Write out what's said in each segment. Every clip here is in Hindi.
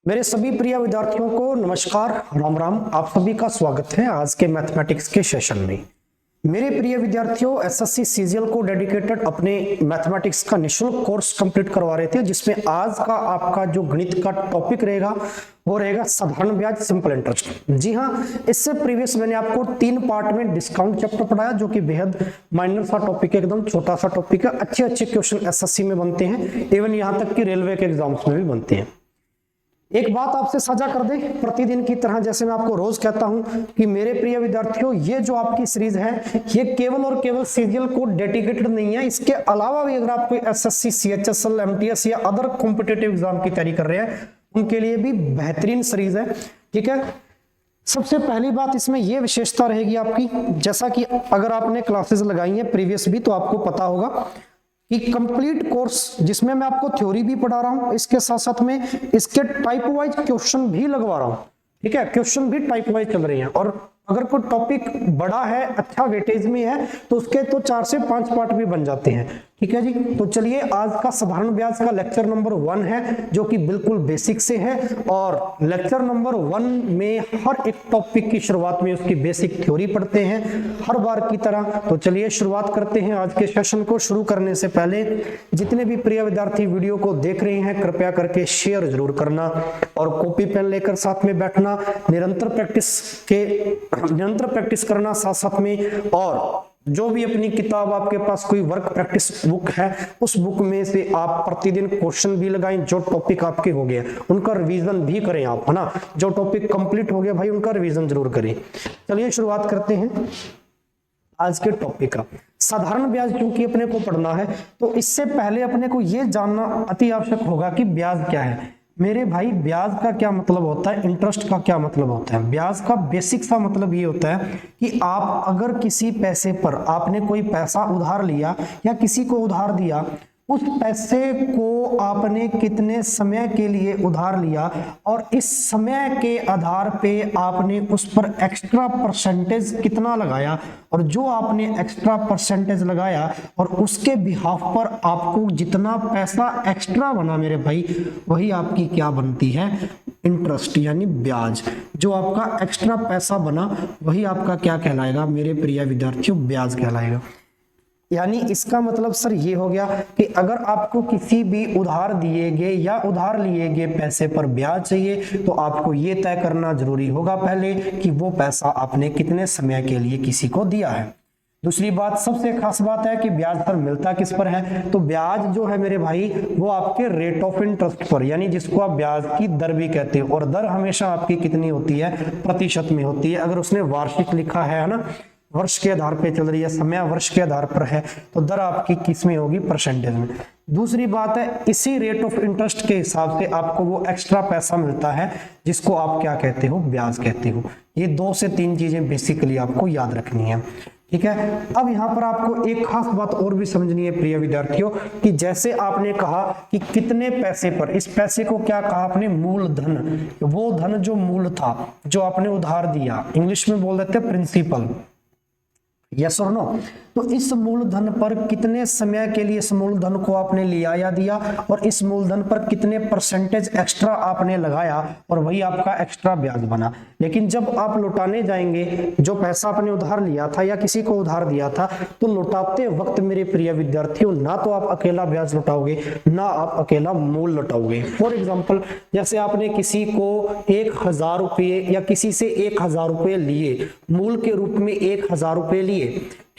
मेरे सभी प्रिय विद्यार्थियों को नमस्कार, राम राम। आप सभी का स्वागत है आज के मैथमेटिक्स के सेशन में। मेरे प्रिय विद्यार्थियों, एसएससी सीजीएल को डेडिकेटेड अपने मैथमेटिक्स का निःशुल्क कोर्स कंप्लीट करवा रहे थे, जिसमें आज का आपका जो गणित का टॉपिक रहेगा वो रहेगा साधारण ब्याज, सिंपल इंटरेस्ट। जी हाँ, इससे प्रीवियस मैंने आपको 3 पार्ट में डिस्काउंट चैप्टर पढ़ाया, जो कि बेहद माइनर सा टॉपिक है, एकदम छोटा सा टॉपिक है। अच्छे क्वेश्चन एसएससी में बनते हैं, इवन यहाँ तक कि रेलवे के एग्जाम्स में भी बनते हैं। एक बात आपसे साझा कर दे, प्रतिदिन की तरह जैसे मैं आपको रोज कहता हूं कि मेरे प्रिय विद्यार्थियों, ये जो आपकी सीरीज है ये केवल और केवल सीजीएल को डेडिकेटेड नहीं है। इसके अलावा भी अगर आप कोई एसएससी, सीएचएसएल, एमटीएस या अदर कॉम्पिटिटिव एग्जाम की तैयारी कर रहे हैं, उनके लिए भी बेहतरीन सीरीज है। ठीक है, सबसे पहली बात इसमें यह विशेषता रहेगी आपकी, जैसा कि अगर आपने क्लासेस लगाई हैं प्रीवियस भी, तो आपको पता होगा कि कंप्लीट कोर्स जिसमें मैं आपको थ्योरी भी पढ़ा रहा हूं, इसके साथ साथ में इसके टाइप वाइज क्वेश्चन भी लगवा रहा हूं। ठीक है, क्वेश्चन भी टाइप वाइज चल रहे हैं, और अगर कोई टॉपिक बड़ा है, अच्छा वेटेज में है, तो उसके तो 4 से 5 पार्ट भी बन जाते हैं। ठीक है जी, तो चलिए आज का साधारण ब्याज का लेक्चर नंबर 1 है, जो कि बिल्कुल बेसिक से है। और लेक्चर नंबर 1 में हर एक टॉपिक की शुरुआत में उसकी बेसिक थ्योरी पढ़ते हैं, हर बार की तरह। तो चलिए शुरुआत करते हैं आज के सेशन को। शुरू करने से पहले जितने भी प्रिय विद्यार्थी वीडियो को देख रहे हैं, कृपया करके शेयर जरूर करना और कॉपी पेन लेकर साथ में बैठना, निरंतर प्रैक्टिस करना साथ साथ में। और जो भी अपनी किताब, आपके पास कोई वर्क प्रैक्टिस बुक है, उस बुक में से आप प्रतिदिन क्वेश्चन भी लगाएं। जो टॉपिक आपके हो गए उनका रिवीजन भी करें आप, है ना। जो टॉपिक कंप्लीट हो गया भाई, उनका रिवीजन जरूर करें। चलिए शुरुआत करते हैं आज के टॉपिक का। साधारण ब्याज क्योंकि अपने को पढ़ना है, तो इससे पहले अपने को यह जानना अति आवश्यक होगा कि ब्याज क्या है। मेरे भाई, ब्याज का क्या मतलब होता है, इंटरेस्ट का क्या मतलब होता है। ब्याज का बेसिक सा मतलब ये होता है कि आप अगर किसी पैसे पर आपने कोई पैसा उधार लिया या किसी को उधार दिया, उस पैसे को आपने कितने समय के लिए उधार लिया और इस समय के आधार पे आपने उस पर एक्स्ट्रा परसेंटेज कितना लगाया, और जो आपने एक्स्ट्रा परसेंटेज लगाया और उसके बिहाफ पर आपको जितना पैसा एक्स्ट्रा बना मेरे भाई, वही आपकी क्या बनती है, इंटरेस्ट यानी ब्याज। जो आपका एक्स्ट्रा पैसा बना वही आपका क्या कहलाएगा मेरे प्रिय विद्यार्थियों, ब्याज कहलाएगा। यानी इसका मतलब सर ये हो गया कि अगर आपको किसी भी उधार दिए गए या उधार लिए गए पैसे पर ब्याज चाहिए, तो आपको ये तय करना जरूरी होगा पहले कि वो पैसा आपने कितने समय के लिए किसी को दिया है। दूसरी बात, सबसे खास बात है कि ब्याज पर मिलता किस पर है, तो ब्याज जो है मेरे भाई वो आपके रेट ऑफ इंटरेस्ट पर, यानी जिसको आप ब्याज की दर भी कहते हो। और दर हमेशा आपकी कितनी होती है, प्रतिशत में होती है। अगर उसने वार्षिक लिखा है ना, वर्ष के आधार पे चल रही है, समय वर्ष के आधार पर है, तो दर आपकी किस में होगी, परसेंटेज में। दूसरी बात है, इसी रेट ऑफ इंटरेस्ट के हिसाब से आपको वो एक्स्ट्रा पैसा मिलता है, जिसको आप क्या कहते हो, ब्याज कहते हो। ये 2 से 3 चीजें बेसिकली आपको याद रखनी है। ठीक है, अब यहाँ पर आपको एक खास बात और भी समझनी है प्रिय विद्यार्थियों, कि जैसे आपने कहा कि कितने पैसे पर, इस पैसे को क्या कहा आपने, मूलधन। वो धन जो मूल था, जो आपने उधार दिया, इंग्लिश में बोल देते हैं प्रिंसिपल, यस और नो। तो इस मूलधन पर कितने समय के लिए इस मूलधन को आपने लिया या दिया, और इस मूलधन पर कितने परसेंटेज एक्स्ट्रा आपने लगाया, और वही आपका एक्स्ट्रा ब्याज बना। लेकिन जब आप लौटाने जाएंगे, जो पैसा आपने उधार लिया था या किसी को उधार दिया था, तो लौटाते वक्त मेरे प्रिय विद्यार्थियों, ना तो आप अकेला ब्याज लौटाओगे, ना आप अकेला मूल लौटाओगे। फॉर एग्जाम्पल, जैसे आपने किसी को 1000 रुपये या किसी से 1000 रुपये लिए, मूल के रूप में 1000 रुपये लिए।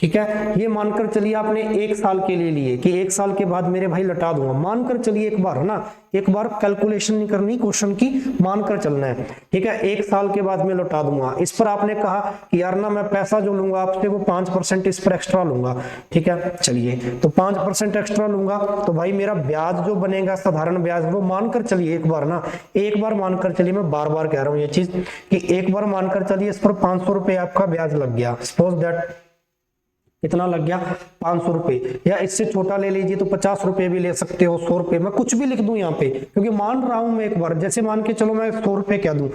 ठीक है, ये मानकर चलिए आपने 1 साल के लिए लिए कि 1 साल के बाद मेरे भाई लौटा दूंगा, मानकर चलिए एक बार, है ना, एक बार कैलकुलेशन नहीं करनी क्वेश्चन की, मानकर चलना है। ठीक है, 1 साल के बाद मैं लौटा दूंगा। इस पर आपने कहा कि यार ना, मैं पैसा जो लूंगा आपसे वो 5% इस पर एक्स्ट्रा लूंगा। ठीक है, चलिए, तो 5% एक्स्ट्रा लूंगा, तो भाई मेरा ब्याज जो बनेगा, साधारण ब्याज, वो मानकर चलिए एक बार ना, एक बार मानकर चलिए, मैं बार बार कह रहा हूं ये चीज कि एक बार मानकर चलिए, इस पर 500 रुपये आपका ब्याज लग गया। सपोज दैट कितना लग गया, 500 रुपये, या इससे छोटा ले लीजिए तो 50 रुपये भी ले सकते हो, 100 रुपये, मैं कुछ भी लिख दूं यहाँ पे, क्योंकि मान रहा हूं मैं एक बार। जैसे मान के चलो मैं 100 रुपये कह दूं,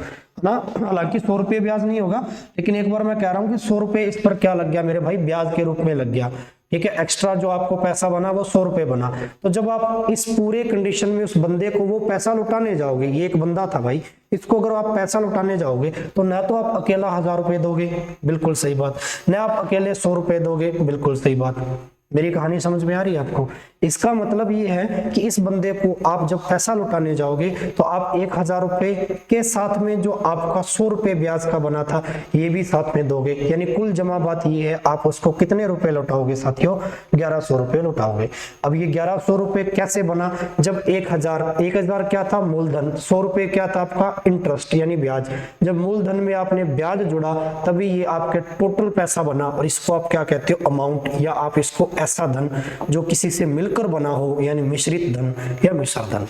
ना। हालांकि 100 रुपये ब्याज नहीं होगा, लेकिन एक बार मैं कह रहा हूं कि 100 रुपये इस पर क्या लग गया मेरे भाई, ब्याज के रूप में लग गया। ठीक है, एक्स्ट्रा जो आपको पैसा बना वो 100 रुपये बना। तो जब आप इस पूरे कंडीशन में उस बंदे को वो पैसा लौटाने जाओगे, ये एक बंदा था भाई, इसको अगर आप पैसा लौटाने जाओगे तो न तो आप अकेला 1000 रुपये दोगे, बिल्कुल सही बात, न आप अकेले 100 रुपये दोगे, बिल्कुल सही बात। मेरी कहानी समझ में आ रही है आपको? इसका मतलब ये है कि इस बंदे को आप जब पैसा लौटाने जाओगे तो आप 1000 रुपये के साथ में जो आपका 100 रुपये ब्याज का बना था ये भी साथ में दोगे, यानी कुल जमा बात ये है आप उसको कितने रुपए लौटाओगे साथियों, 1100 रुपये लौटाओगे। अब ये 1100 रुपये कैसे बना, जब 1000 क्या था मूलधन, 100 रुपये क्या था आपका इंटरेस्ट यानी ब्याज, जब मूलधन में आपने ब्याज जुड़ा तभी ये आपके टोटल पैसा बना, और इसको आप क्या कहते हो, अमाउंट, या आप इसको ऐसा धन जो किसी से मिलकर बना हो यानी मिश्रित धन या मिश्र धन।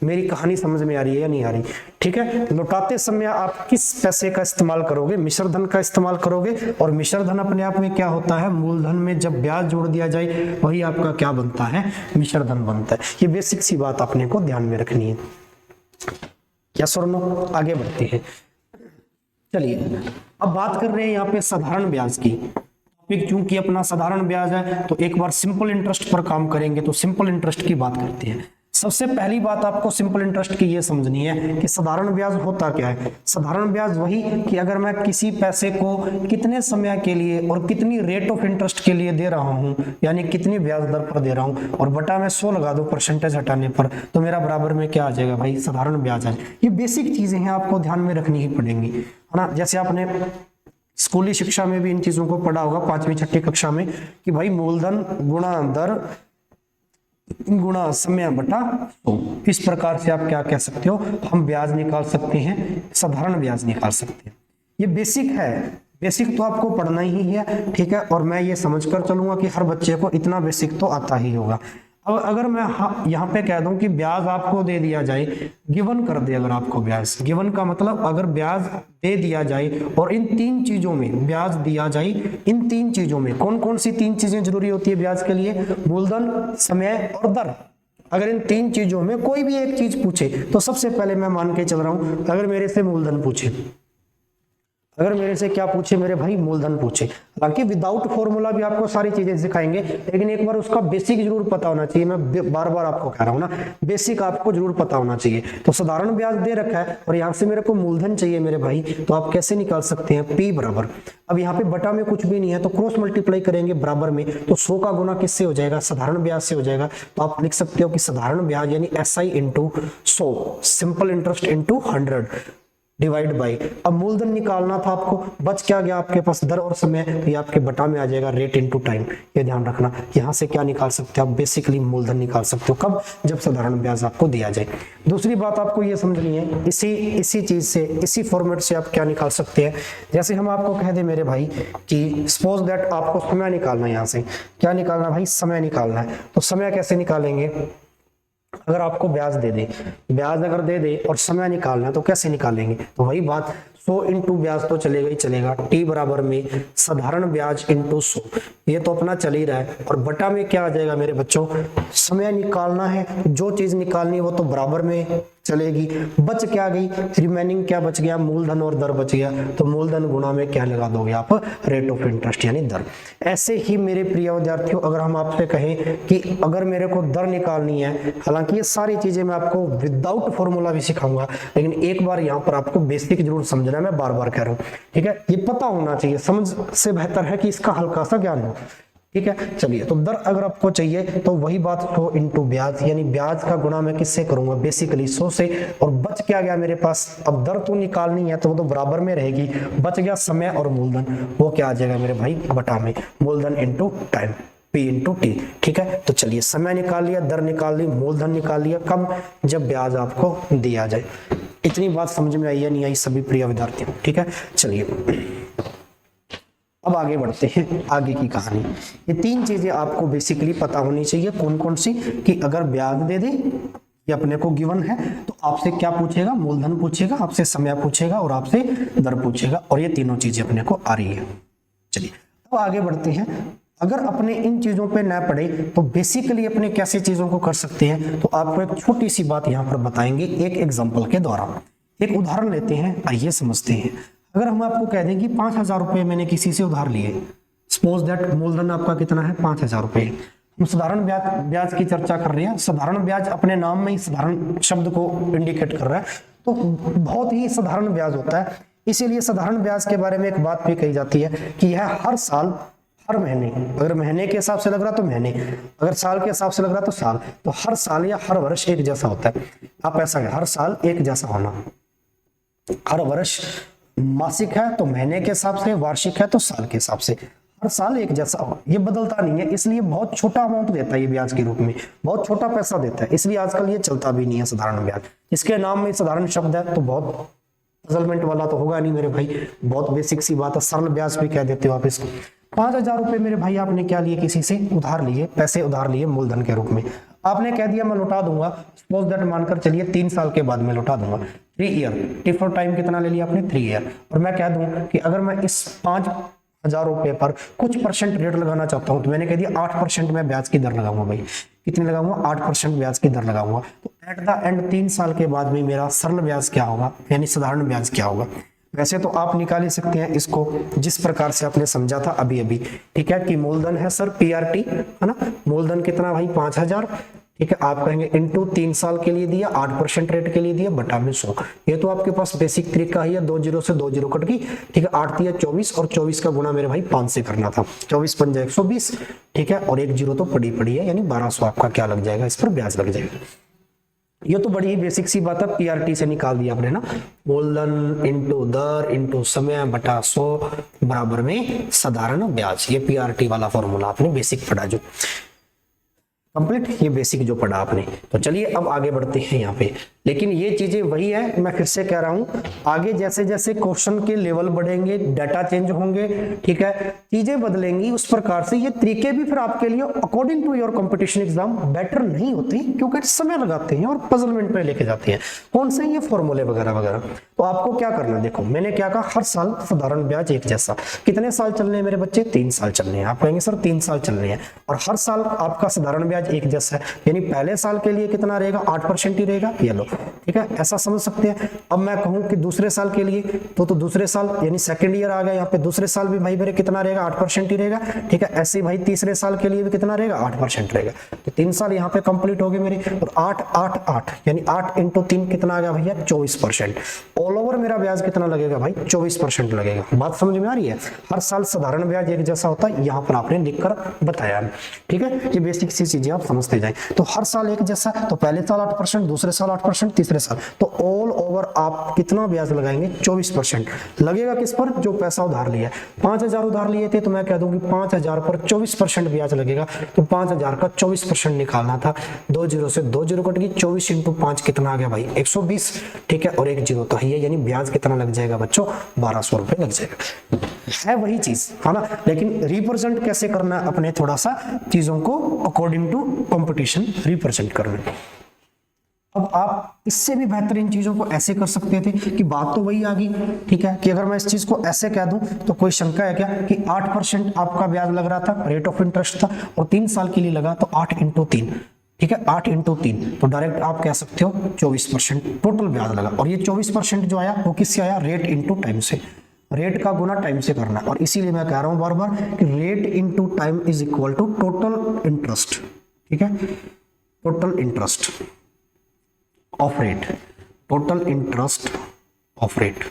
मेरी कहानी समझ में आ रही है या नहीं आ रही? ठीक है, लौटाते समय आप किस पैसे का इस्तेमाल करोगे, मिश्र धन का इस्तेमाल करोगे, और मिश्र धन अपने आप में क्या होता है, मूलधन में जब ब्याज जोड़ दिया जाए वही आपका क्या बनता है, मिश्र धन बनता है। ये बेसिक सी बात आपने को ध्यान में रखनी है। क्या सुनो, आगे बढ़ते हैं। चलिए अब बात कर रहे हैं यहाँ पे साधारण ब्याज की। चूंकि अपना साधारण ब्याज है तो एक बार सिंपल इंटरेस्ट पर काम करेंगे, तो सिंपल इंटरेस्ट की बात करते हैं। सबसे पहली बात आपको सिंपल इंटरेस्ट की ये समझनी है कि साधारण ब्याज होता क्या है। साधारण ब्याज वही कि अगर मैं किसी पैसे को कितने समय के लिए और कितनी रेट ऑफ इंटरेस्ट के लिए दे रहा हूं, यानी कितनी ब्याज दर पर दे रहा हूं, और बटा में 100 लगा दो परसेंटेज हटाने पर, तो मेरा बराबर में क्या आ जाएगा भाई, साधारण ब्याज आ जाएगा। ये बेसिक चीजें हैं, आपको ध्यान में रखनी ही पड़ेंगी, है ना। जैसे आपने स्कूली शिक्षा में भी इन चीजों को पढ़ा होगा 5वीं 6ठी कक्षा में कि भाई मूलधन गुणा दर गुणा समय बटा 100, इस प्रकार से आप क्या कह सकते हो, हम ब्याज निकाल सकते हैं, साधारण ब्याज निकाल सकते हैं। ये बेसिक है, बेसिक तो आपको पढ़ना ही है, ठीक है। और मैं ये समझकर चलूंगा कि हर बच्चे को इतना बेसिक तो आता ही होगा। अब अगर मैं यहाँ पे कह दूं कि ब्याज आपको दे दिया जाए, गिवन कर दे, अगर आपको ब्याज, गिवन का मतलब अगर ब्याज दे दिया जाए और इन 3 चीजों में ब्याज दिया जाए, इन 3 चीजों में कौन कौन सी 3 चीजें जरूरी होती है ब्याज के लिए, मूलधन, समय और दर। अगर इन 3 चीजों में कोई भी एक चीज पूछे तो सबसे पहले मैं मान के चल रहा हूं, अगर मेरे से मूलधन पूछे, अगर मेरे से क्या पूछे मेरे भाई, मूलधन पूछे, हालांकि विदाउट फॉर्मूला भी आपको सारी चीजें सिखाएंगे, लेकिन एक बार उसका बेसिक जरूर पता होना चाहिए। मैं बार बार आपको कह रहा हूं ना, बेसिक आपको जरूर पता होना चाहिए। तो साधारण ब्याज दे रखा है और यहाँ से मेरे को मूलधन चाहिए मेरे भाई, तो आप कैसे निकाल सकते हैं, P बराबर, अब यहाँ पे बटा में कुछ भी नहीं है तो क्रॉस मल्टीप्लाई करेंगे बराबर में, तो 100 का गुना किससे हो जाएगा, साधारण ब्याज से हो जाएगा। तो आप लिख सकते हो कि साधारण ब्याज यानी SI into 100, simple interest into 100 divide by. अब मूलधन निकालना था आपको, बच क्या गया आपके पास, दर और समय, तो ये आपके बटा में आ जाएगा रेट इनटू टाइम। ये ध्यान रखना, यहां से क्या निकाल सकते हो आप, बेसिकली मूलधन निकाल सकते हो, कब, जब साधारण ब्याज आपको दिया जाए। दूसरी बात आपको ये समझनी है, इसी चीज से, इसी फॉर्मेट से आप क्या निकाल सकते हैं। जैसे हम आपको कह दे मेरे भाई कि सपोज दैट आपको समय निकालना है, यहाँ से क्या निकालना भाई, समय निकालना है। तो समय कैसे निकालेंगे, अगर आपको ब्याज दे दे, ब्याज अगर दे दे और समय निकालना है तो कैसे निकालेंगे, तो वही बात 100 इंटू ब्याज तो चलेगा ही चलेगा, T बराबर में साधारण ब्याज इंटू 100, ये तो अपना चल ही रहा है, और बटा में क्या आ जाएगा मेरे बच्चों, समय निकालना है, जो चीज निकालनी है वो तो बराबर में चलेगी, बच क्या गई, रिमेनिंग क्या बच गया, मूलधन और दर बच गया, तो मूलधन गुणा में क्या लगा दोगे आप, रेट ऑफ इंटरेस्ट यानी दर। ऐसे ही मेरे प्रिय विद्यार्थियों, अगर हम आपसे कहें कि अगर मेरे को दर निकालनी है, हालांकि ये सारी चीजें मैं आपको विदाउट फॉर्मूला भी सिखाऊंगा, लेकिन एक बार यहाँ पर आपको बेसिक जरूर समझना है, मैं बार बार कह रहा हूँ, ठीक है। ये पता होना चाहिए, समझ से बेहतर है कि इसका हल्का सा ज्ञान हो, ठीक है। चलिए, तो दर अगर आपको चाहिए तो वही बात 100 इंटू ब्याज, यानी ब्याज का गुणा मैं किससे करूंगा, बेसिकली 100 से, और बच क्या गया मेरे पास, अब दर तो निकालनी है तो वो तो बराबर में रहेगी, बच गया समय और मूलधन, वो क्या आ जाएगा मेरे भाई, बटा में मूलधन into time, P into T, ठीक है। तो चलिए, समय निकाल लिया, दर निकाल ली, मूलधन निकाल लिया, कब, जब ब्याज आपको दिया जाए। इतनी बात समझ में आई या नहीं आई सभी प्रिय विद्यार्थियों, ठीक है। चलिए अब आगे बढ़ते हैं, आगे की कहानी। ये 3 चीजें आपको बेसिकली पता होनी चाहिए, कौन कौन सी, कि अगर ब्याज दे दे, ये अपने को गिवन है, तो आपसे क्या पूछेगा, मूलधन पूछेगा, आपसे समय पूछेगा और आपसे दर पूछेगा, और ये तीनों चीजें अपने को आ रही है। चलिए अब आगे बढ़ते हैं। अगर अपने इन चीजों पे ना पढ़े तो बेसिकली अपने कैसे चीजों को कर सकते हैं, तो आपको एक छोटी सी बात यहाँ पर बताएंगे एक एग्जाम्पल के द्वारा। एक उदाहरण लेते हैं, आइए समझते हैं। अगर हम आपको कह दें कि 5,000 रुपए मैंने किसी से उधार लिए, सपोज दैट मूलधन आपका कितना है 5,000 रुपए, हम साधारण ब्याज की चर्चा कर रहे हैं। साधारण ब्याज अपने नाम में ही साधारण शब्द को इंडिकेट कर रहा है, तो बहुत ही साधारण ब्याज होता है। इसीलिए साधारण ब्याज के बारे में एक बात भी कही जाती है कि यह हर साल, हर महीने, अगर महीने के हिसाब से लग रहा तो महीने, अगर साल के हिसाब से लग रहा तो साल, तो हर साल या हर वर्ष एक जैसा होता है। आप ऐसा है, हर साल एक जैसा होना, हर वर्ष मासिक है तो महीने के हिसाब से, वार्षिक है तो साल के हिसाब से, हर साल एक जैसा हो, ये बदलता नहीं है। इसलिए बहुत छोटा अमाउंट देता है ये ब्याज के रूप में, बहुत छोटा पैसा देता है, इसलिए आजकल ये चलता भी नहीं है साधारण ब्याज। इसके नाम में साधारण शब्द है तो बहुत पजलमेंट वाला तो होगा नहीं मेरे भाई, बहुत बेसिक सी बात है, सरल ब्याज भी कह देते हो आप इसको। 5,000 रुपए मेरे भाई आपने क्या लिए, किसी से उधार लिए, पैसे उधार लिए मूलधन के रूप में। आपने कह दिया मैं लौटा दूंगा, सपोज दैट मानकर चलिए 3 साल के बाद मैं लौटा दूंगा, 3 ईयर, टिप फॉर टाइम कितना ले लिया आपने 3 ईयर। और मैं कह दूं कि अगर मैं इस 5,000 रुपए पर कुछ परसेंट रेट लगाना चाहता हूं, तो मैंने कह दिया 8% मैं ब्याज की दर लगाऊंगा भाई। कितनी लगाऊंगा, 8% ब्याज की दर लगाऊंगा। तो एट द एंड 3 साल के बाद में मेरा सरल ब्याज क्या होगा, यानी साधारण ब्याज क्या होगा। वैसे तो आप निकाल ही सकते हैं इसको जिस प्रकार से आपने समझा था अभी अभी, ठीक है, कि मूलधन है सर PRT, है ना, मूलधन कितना भाई 5,000, ठीक है, आप कहेंगे इनटू 3 साल के लिए दिया, 8% रेट के लिए दिया, बटा में 100। ये तो आपके पास बेसिक तरीका ही है, 2 जीरो से 2 जीरो कट गई, ठीक है, 8 दिया 24 और 24 का गुना मेरे भाई 5 से करना था, 24 पंजा 120, ठीक है, और 1 जीरो तो पड़ी है, यानी 1200 आपका क्या लग जाएगा, इस पर ब्याज लग जाएगा। ये तो बड़ी ही बेसिक सी बात है, PRT से निकाल दिया आपने ना, मूलधन इंटू दर इंटू समय बटा 100 बराबर में साधारण ब्याज। ये PRT वाला फॉर्मूला आपने बेसिक पढ़ा जो कंप्लीट, ये बेसिक जो पढ़ा आपने। तो चलिए अब आगे बढ़ते हैं यहाँ पे, लेकिन ये चीजें वही है, मैं फिर से कह रहा हूं, आगे जैसे जैसे क्वेश्चन के लेवल बढ़ेंगे, डाटा चेंज होंगे, ठीक है, चीजें बदलेंगी, उस प्रकार से ये तरीके भी फिर आपके लिए according to your competition exam better नहीं होती, क्योंकि समय लगाते हैं और पजलमेंट पे लेके जाते हैं। कौन से ये फॉर्मूले वगैरह वगैरह। तो आपको क्या करना, देखो मैंने क्या कहा, हर साल साधारण ब्याज एक जैसा। कितने साल चलने हैं मेरे बच्चे, 3 साल चलने हैं। आप कहेंगे सर 3 साल चलने हैं, और हर साल आपका साधारण ब्याज एक जैसा है, यानी पहले साल के लिए कितना रहेगा, 8% ही रहेगा, ये लो, ठीक है, ऐसा समझ सकते हैं। अब मैं कहूं कि दूसरे साल के लिए, तो दूसरे साल यानी सेकंड ईयर आ गया, यहाँ पे दूसरे साल भी भाई मेरे कितना रहेगा, 8% ही रहेगा, ठीक है। ऐसे ही भाई तीसरे साल के लिए भी कितना रहेगा, 8% रहेगा। तो 3 साल यहाँ पे कंप्लीट हो गए मेरे, और 8 8 8 यानी 8 इंटू 3 कितना आ गया भैया, 24%। ऑल ओवर मेरा ब्याज कितना लगेगा भाई, 24% लगेगा। बात समझ में आ रही है। हर साल साधारण ब्याज एक जैसा होता है, यहाँ पर आपने लिखकर बताया, ठीक है। ये बेसिक सी चीजें आप समझते जाए। तो हर साल एक जैसा, तो पहले साल 8%, दूसरे साल 8%, तीसरे साल, तो ऑल ओवर आप कितना ब्याज लगाएंगे, 24% लगेगा। किस पर, जो पैसा उधार लिया, 5,000 उधार लिए थे, तो मैं कह दूं कि 5,000 पर 24% ब्याज लगेगा। तो 5,000 का 24% निकालना था, 2 जीरो से 2 जीरो कट गई, 24 इंटू 5 कितना आ गया भाई, 120, ठीक है, और 1 जीरो तो है, यानी ब्याज कितना लग जाएगा बच्चों, 1200 रुपए लग जाएगा। है वही चीज, है ना, लेकिन रिप्रेजेंट कैसे करना है अपने, थोड़ा सा चीजों को अकॉर्डिंग टू कंपटीशन रिप्रेजेंट करना। अब आप इससे भी बेहतरीन चीजों को ऐसे कर सकते थे कि बात तो वही आ गई, ठीक है, कि अगर मैं इस चीज को ऐसे कह दूं तो कोई शंका है क्या, कि 8% आपका ब्याज लग रहा था, रेट ऑफ इंटरेस्ट था, और 3 साल के लिए लगा, तो 8 इंटू 3, ठीक है, 8 इंटू 3, तो डायरेक्ट आप कह सकते हो 24% टोटल ब्याज लगा। और ये 24% जो आया वो किससे आया, रेट इंटू टाइम से, रेट का गुना टाइम से करना। और इसीलिए मैं कह रहा हूं बार बार कि rate into time is equal to total interest, ठीक है, total interest of rate, total interest of rate,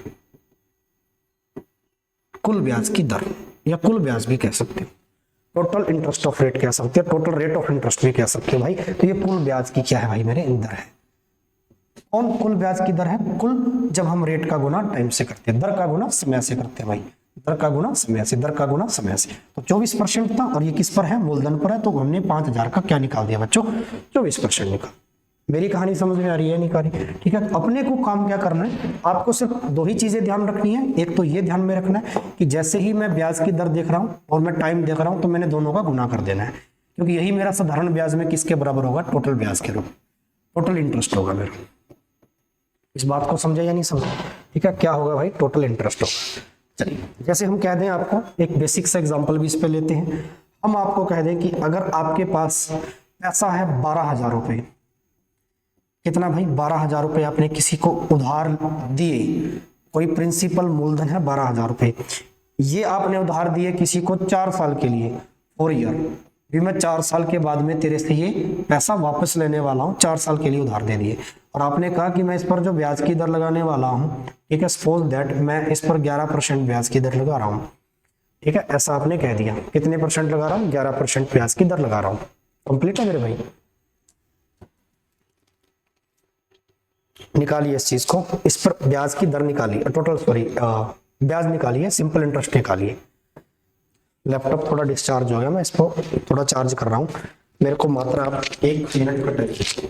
कुल ब्याज की दर, या कुल ब्याज भी कह सकते हो, टोटल इंटरेस्ट ऑफ रेट कह सकते हैं, टोटल रेट ऑफ इंटरेस्ट भी कह सकते हो भाई। तो ये कुल ब्याज की क्या है भाई मेरे, दर है। कौन कुल ब्याज की दर है, कुल जब हम रेट का गुना टाइम से करते हैं, दर का गुना समय से करते हैं भाई, दर का गुना समय से, दर का गुना समय से। तो 24% था, और ये किस पर है, मूलधन पर है, तो हमने 5,000 का क्या निकाल दिया बच्चों, 24% निकाल। मेरी कहानी समझ में आ रही है, नहीं आ रही, ठीक है। अपने को काम क्या करना है, आपको सिर्फ 2 ही चीजें ध्यान रखनी है। एक तो ये ध्यान में रखना है कि जैसे ही मैं ब्याज की दर देख रहा हूं और मैं टाइम देख रहा हूं, तो मैंने दोनों का गुना कर देना है, क्योंकि यही मेरा साधारण ब्याज में किसके बराबर होगा, टोटल ब्याज के, टोटल इंटरेस्ट होगा मेरा। इस बात को समझा या नहीं समझा, ठीक है, क्या होगा भाई, टोटल इंटरेस्ट होगा। चलिए, जैसे हम कह दें आपको एक बेसिक सा एग्जांपल भी इस पे लेते हैं। हम आपको कह दें कि अगर आपके पास पैसा है 12,000 रुपए, कितना भाई 12,000 रुपये आपने किसी को उधार दिए, कोई प्रिंसिपल मूलधन है 12,000 रुपये, ये आपने उधार दिए किसी को 4 साल के लिए, 4 ईयर, भी मैं 4 साल के बाद में तेरे से ये पैसा वापस लेने वाला हूँ, 4 साल के लिए उधार दे दिए, और आपने कहा कि मैं इस पर जो ब्याज की दर लगाने वाला हूँ, ठीक है, सपोज दैट मैं इस पर 11% ब्याज की दर लगा रहा हूँ, ठीक है, ऐसा आपने कह दिया, कितने परसेंट लगा रहा हूँ, 11% ब्याज की दर लगा रहा हूँ। कंप्लीट है मेरे भाई, निकालिए इस चीज को, इस पर ब्याज की दर निकालिए, टोटल सॉरी ब्याज निकालिए, सिंपल इंटरेस्ट निकालिए। लैपटॉप थोड़ा डिस्चार्ज हो गया, मैं इसको थोड़ा चार्ज कर रहा हूँ, मेरे को मात्र आप 1 मिनट का टाइम।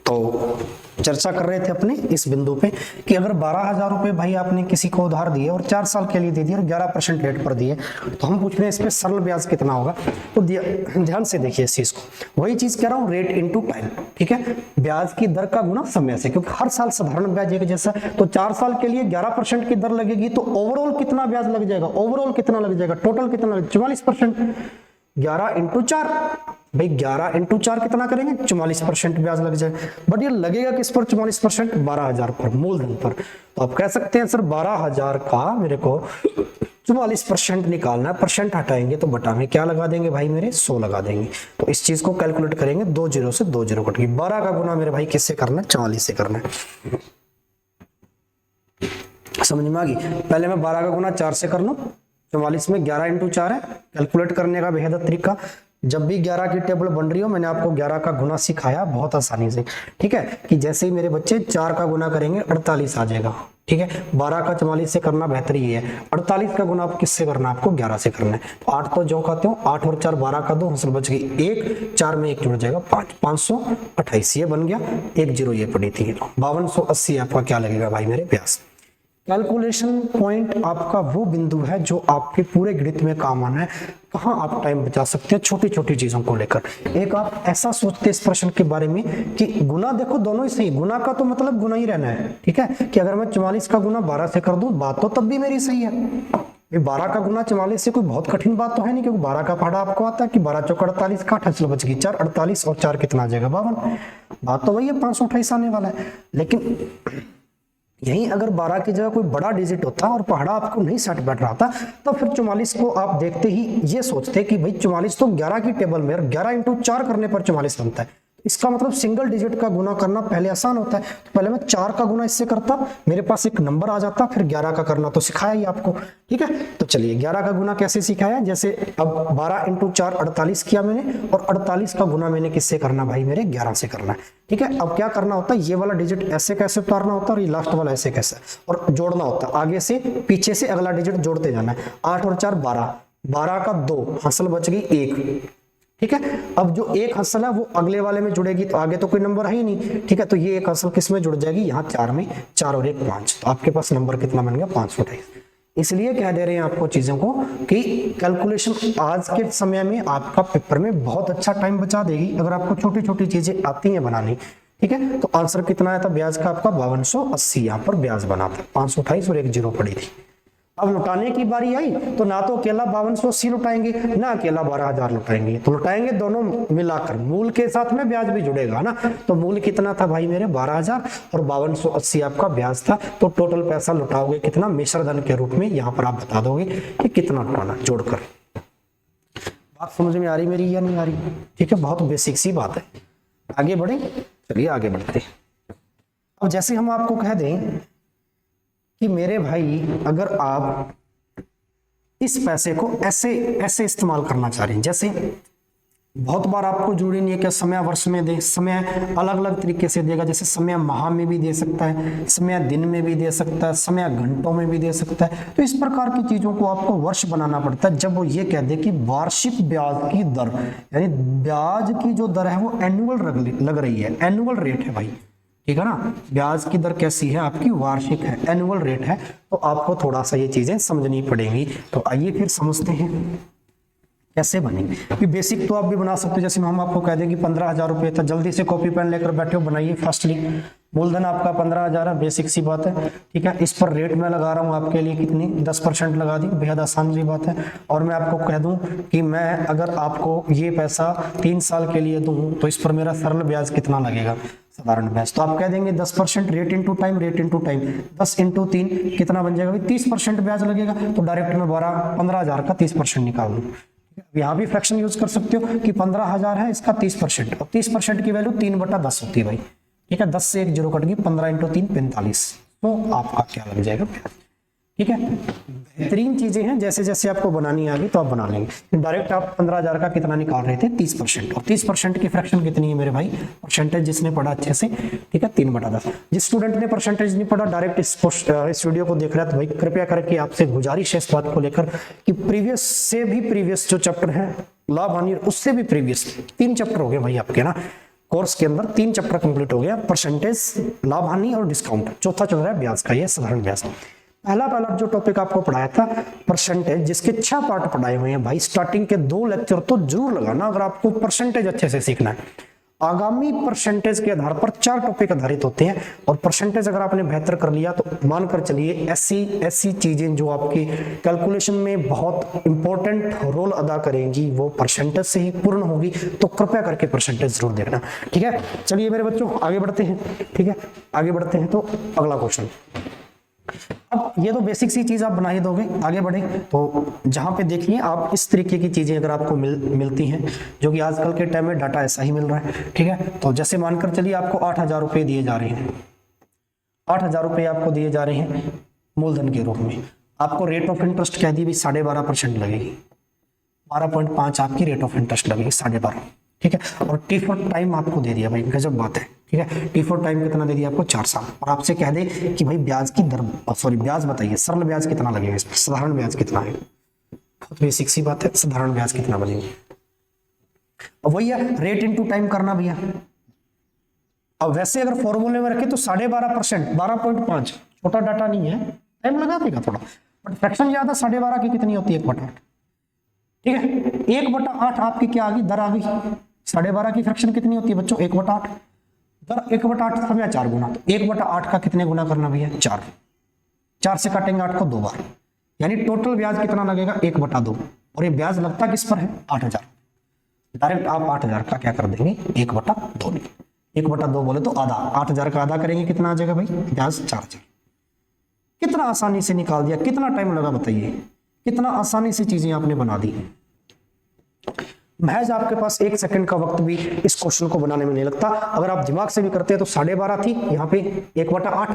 तो चर्चा कर रहे थे अपने इस बिंदु पे कि अगर 12,000 रुपए भाई आपने किसी को उधार दिए और 4 साल के लिए दे दिए और 11% रेट पर दिए, तो हम पूछ रहे हैं इस पे सरल ब्याज कितना होगा। तो ध्यान से देखिए इस चीज को, वही चीज कह रहा हूँ, रेट इनटू टाइम, ठीक है, ब्याज की दर का गुना समय से, क्योंकि हर साल साधारण ब्याज एक जैसा, तो 4 साल के लिए 11% की दर लगेगी, तो ओवरऑल कितना ब्याज लग जाएगा, ओवरऑल कितना लग जाएगा, टोटल कितना लग, 44%, 11 इंटू 4, भाई 11 इंटू 4 कितना करेंगे, 44% ब्याज लग जाएगा। बट ये लगेगा किस पर 44%, 12,000 पर, मूलधन पर। तो आप कह सकते हैं सर 12,000 का मेरे को 44% निकालना है, परसेंट हटाएंगे तो बटा में क्या लगा देंगे भाई मेरे, 100 लगा देंगे। तो इस चीज को कैलकुलेट करेंगे, 2 जीरो से 2 जीरो कट गई, 12 का गुना मेरे भाई किससे करना है, 44 से करना है। समझ में आ गई? पहले मैं 12 का गुना 4 से कर लूं, 44 में 11 इंटू 4 है, कैलकुलेट करने का बेहद तरीका, जब भी 11 की टेबल बन रही हो, मैंने आपको 11 का गुना सिखाया बहुत आसानी से, ठीक है, कि जैसे ही मेरे बच्चे 4 का गुना करेंगे 48 आ जाएगा, ठीक है, 12 का 44 से करना बेहतर ही है, 48 का गुना आप किससे करना है, आपको 11 से करना है। तो 8 तो जो खाते हो, 8 और 4 12 का 2, हंसल बच गई 1, 4 में 1 जुड़ जाएगा 5, 528 ये बन गया, 1 जीरो ये पड़ी थी, 5280 आपका क्या लगेगा भाई मेरे ब्याज। कैलकुलेशन पॉइंट आपका वो बिंदु है जो आपके पूरे गणित में काम आना है, कहां आप टाइम बचा सकते हैं छोटी छोटी चीजों को लेकर। एक आप ऐसा सोचते हैं इस प्रश्न के बारे में कि गुना देखो दोनों ही सही, गुना का तो मतलब गुना ही रहना है, ठीक है, कि अगर मैं 44 का गुना 12 से कर दूं, बात तो तब भी मेरी सही है। 12 का गुना 44 से कोई बहुत कठिन बात तो है नहीं, क्योंकि 12 का पहाड़ा आपको आता है कि 12 चौक 48 का 28 बच गई 4, 48 और 4 कितना आ जाएगा 52, बात तो वही है, 528 आने वाला है। लेकिन यही अगर 12 की जगह कोई बड़ा डिजिट होता और पहाड़ा आपको नहीं सेट बैठ रहा था, तो फिर 44 को आप देखते ही ये सोचते कि भाई 44 तो 11 की टेबल में, 11 इंटू 4 करने पर 44 बनता है, इसका मतलब सिंगल डिजिट का गुना करना पहले आसान होता है। तो पहले मैं 4 का गुना इससे करता, मेरे पास एक नंबर आ जाता, फिर 11 का करना तो सिखाया ही आपको, ठीक है। तो चलिए 11 का गुना कैसे सिखाया, जैसे अब 12 इंटू 4 48 किया मैंने, और 48 का गुना मैंने किससे करना भाई मेरे 11 से करना है, ठीक है। अब क्या करना होता है, ये वाला डिजिट ऐसे कैसे उतारना होता है और ये लास्ट वाला ऐसे कैसे, और जोड़ना होता है, आगे से पीछे से अगला डिजिट जोड़ते जाना है। 8 और 4 12, 12 का 2, हंसल बच गई 1, ठीक है। अब जो एक हंसल है वो अगले वाले में जुड़ेगी, तो आगे तो कोई नंबर है ही नहीं, ठीक है, तो ये एक हंसल किस में जुड़ जाएगी, यहाँ 4 में, 4 और 1 5, तो आपके पास नंबर कितना बन गया 528। इसलिए कह दे रहे हैं आपको चीजों को कि कैलकुलेशन आज के समय में आपका पेपर में बहुत अच्छा टाइम बचा देगी अगर आपको छोटी छोटी चीजें आती हैं बनानी, ठीक है। तो आंसर कितना आया था ब्याज का आपका 5280, यहाँ पर ब्याज बना था, 528 और 1 जीरो पड़ी थी। अब लुटाने की बारी आई तो ना तो अकेला 5280 लुटाएंगे, ना अकेला 12,000 लुटाएंगे, तो लुटाएंगे दोनों मिलाकर, मूल के साथ में ब्याज भी जुड़ेगा ना। तो मूल कितना था भाई मेरे 12,000 और 5280 आपका ब्याज था, तो टोटल पैसा लुटाओगे कितना मिश्र धन के रूप में, यहाँ पर आप बता दोगे कि कितना लुटाना जोड़कर। बात समझ में आ रही मेरी या नहीं आ रही, ठीक है, बहुत बेसिक सी बात है। आगे बढ़े, चलिए आगे बढ़ते। अब जैसे हम आपको कह दें कि मेरे भाई अगर आप इस पैसे को ऐसे ऐसे इस्तेमाल करना चाह रहे हैं, जैसे बहुत बार आपको जरूरी नहीं है कि समय वर्ष में दे, समय अलग अलग तरीके से देगा। जैसे समय माह में भी दे सकता है, समय दिन में भी दे सकता है, समय घंटों में भी दे सकता है। तो इस प्रकार की चीजों को आपको वर्ष बनाना पड़ता है जब वो ये कह दे कि वार्षिक ब्याज की दर, यानी ब्याज की जो दर है वो एनुअल लग रही है, एनुअल रेट है भाई, ठीक है ना। ब्याज की दर कैसी है आपकी, वार्षिक है, एनुअल रेट है। तो आपको थोड़ा सा ये चीजें समझनी पड़ेंगी। तो आइए फिर समझते हैं कैसे बनेंगे। कि बेसिक तो आप भी बना सकते हो। जैसे हम आपको कह दें कि 15,000 रुपये था, जल्दी से कॉपी पेन लेकर बैठे हो, बनाइए फास्टली। मूलधन आपका 15,000 है, बेसिक सी बात है, ठीक है। इस पर रेट मैं लगा रहा हूँ आपके लिए कितनी, 10% लगा दी, बेहद आसान सी बात है। और मैं आपको कह दूं कि मैं अगर आपको ये पैसा 3 साल के लिए दूं तो इस पर मेरा सरल ब्याज कितना लगेगा, साधारण ब्याज। तो आप कह देंगे 10% rate into time, rate into time 10 into 3 कितना बन जाएगा भाई, 30% ब्याज लगेगा। तो डायरेक्ट में 15,000 का 30% निकाल दूं। यहाँ भी फ्रैक्शन यूज कर सकते हो कि 15,000 है, इसका 30%, और 30% की वैल्यू 3/10 होती है भाई, ठीक है। 10 से एक जीरो कट गई, 15 इंटू 3 45। तो आपका क्या लग जाएगा, ठीक है। बेहतरीन चीजें हैं, जैसे जैसे आपको बनानी आएगी तो आप बना लेंगे। डायरेक्ट आप 15,000 का कितना निकाल रहे थे, 30%, और 30% की फ्रैक्शन कितनी है मेरे भाई, परसेंटेज जिसने पढ़ा अच्छे से, ठीक है, 3/10। जिस स्टूडेंट ने परसेंटेज नहीं पढ़ा, डायरेक्ट इस वीडियो को देख रहा है, तो भाई कृपया करके आपसे गुजारिश है इस बात को लेकर कि प्रीवियस से भी प्रीवियस जो चैप्टर है लाभ हानि, उससे भी प्रीवियस 3 चैप्टर हो गए भाई आपके ना कोर्स के अंदर, 3 चैप्टर कंप्लीट हो गया, परसेंटेज, लाभ हानि और डिस्काउंट। चौथा चल रहा है ब्याज का, ये साधारण ब्याज। पहला जो टॉपिक आपको पढ़ाया था परसेंटेज, जिसके 6 पार्ट पढ़ाए हुए हैं भाई। स्टार्टिंग के 2 लेक्चर तो जरूर लगाना अगर आपको परसेंटेज अच्छे से सीखना है। आगामी परसेंटेज के आधार पर 4 टॉपिक आधारित होते हैं, और परसेंटेज अगर आपने बेहतर कर लिया तो मानकर चलिए ऐसी चीजें जो आपकी कैलकुलेशन में बहुत इंपॉर्टेंट रोल अदा करेंगी वो परसेंटेज से ही पूर्ण होगी। तो कृपया करके परसेंटेज जरूर देखना, ठीक है। चलिए मेरे बच्चों आगे बढ़ते हैं, ठीक है, आगे बढ़ते हैं। तो अगला क्वेश्चन, अब ये तो बेसिक सी चीज आप बना ही दोगे, आगे बढ़े तो जहां पे देखिए आप इस तरीके की चीजें अगर आपको मिलती हैं, जो कि आजकल के टाइम में डाटा ऐसा ही मिल रहा है, ठीक है। तो जैसे मानकर चलिए आपको 8,000 रुपए दिए जा रहे हैं, 8,000 रुपए आपको दिए जा रहे हैं मूलधन के रूप में। आपको रेट ऑफ इंटरेस्ट कह दी भी 12.5% लगेगी, 12.5 आपकी रेट ऑफ इंटरेस्ट लगेगी, 12.5, ठीक है। और टी फॉर टाइम आपको दे दिया भाई, गजब बात है, ठीक है। टी फॉर टाइम कितना दे दिया आपको, 4 साल। और आपसे कह दे कि भाई ब्याज की दर, सॉरी ब्याज बताइए, सरल ब्याज कितना लगेगा इस पर, साधारण ब्याज कितना है। बहुत बेसिक सी बात है, साधारण ब्याज कितना बनेगा। अब वही है, रेट इनटू टाइम करना भैया। अब वैसे अगर फॉर्मूले में रखे तो 12.5%, 12.5 छोटा डाटा नहीं है, टाइम लगा देगा थोड़ा, बट फ्रैक्शन याद है 12.5 की कितनी होती है, 1/8, ठीक है। 1/8 आपकी क्या आ गई, दर आ गई। 12.5 की फ्रैक्शन कितनी होती है बच्चों, 1/8, दर 1/8 समय 4 गुना। तो 1/8 का कितने गुना करना भैया, 4, 4 से काटेंगे 8 को 2 बार, यानी टोटल ब्याज कितना लगेगा, 1/2। और ये ब्याज लगता किस पर है, 8,000। डायरेक्ट आप 8,000 का क्या कर देंगे, 1/2। 1/2 बोले तो आधा, 8,000 का आधा करेंगे, कितना आ जाएगा भाई, ब्याज 4,000। कितना आसानी से निकाल दिया, कितना टाइम लगा बताइए, कितना आसानी से चीजें आपने बना दी। महज आपके पास 1 सेकंड का वक्त भी इस क्वेश्चन को बनाने में नहीं लगता। अगर आप दिमाग से भी करते हैं तो 12.5 थी, यहाँ पे 1/8,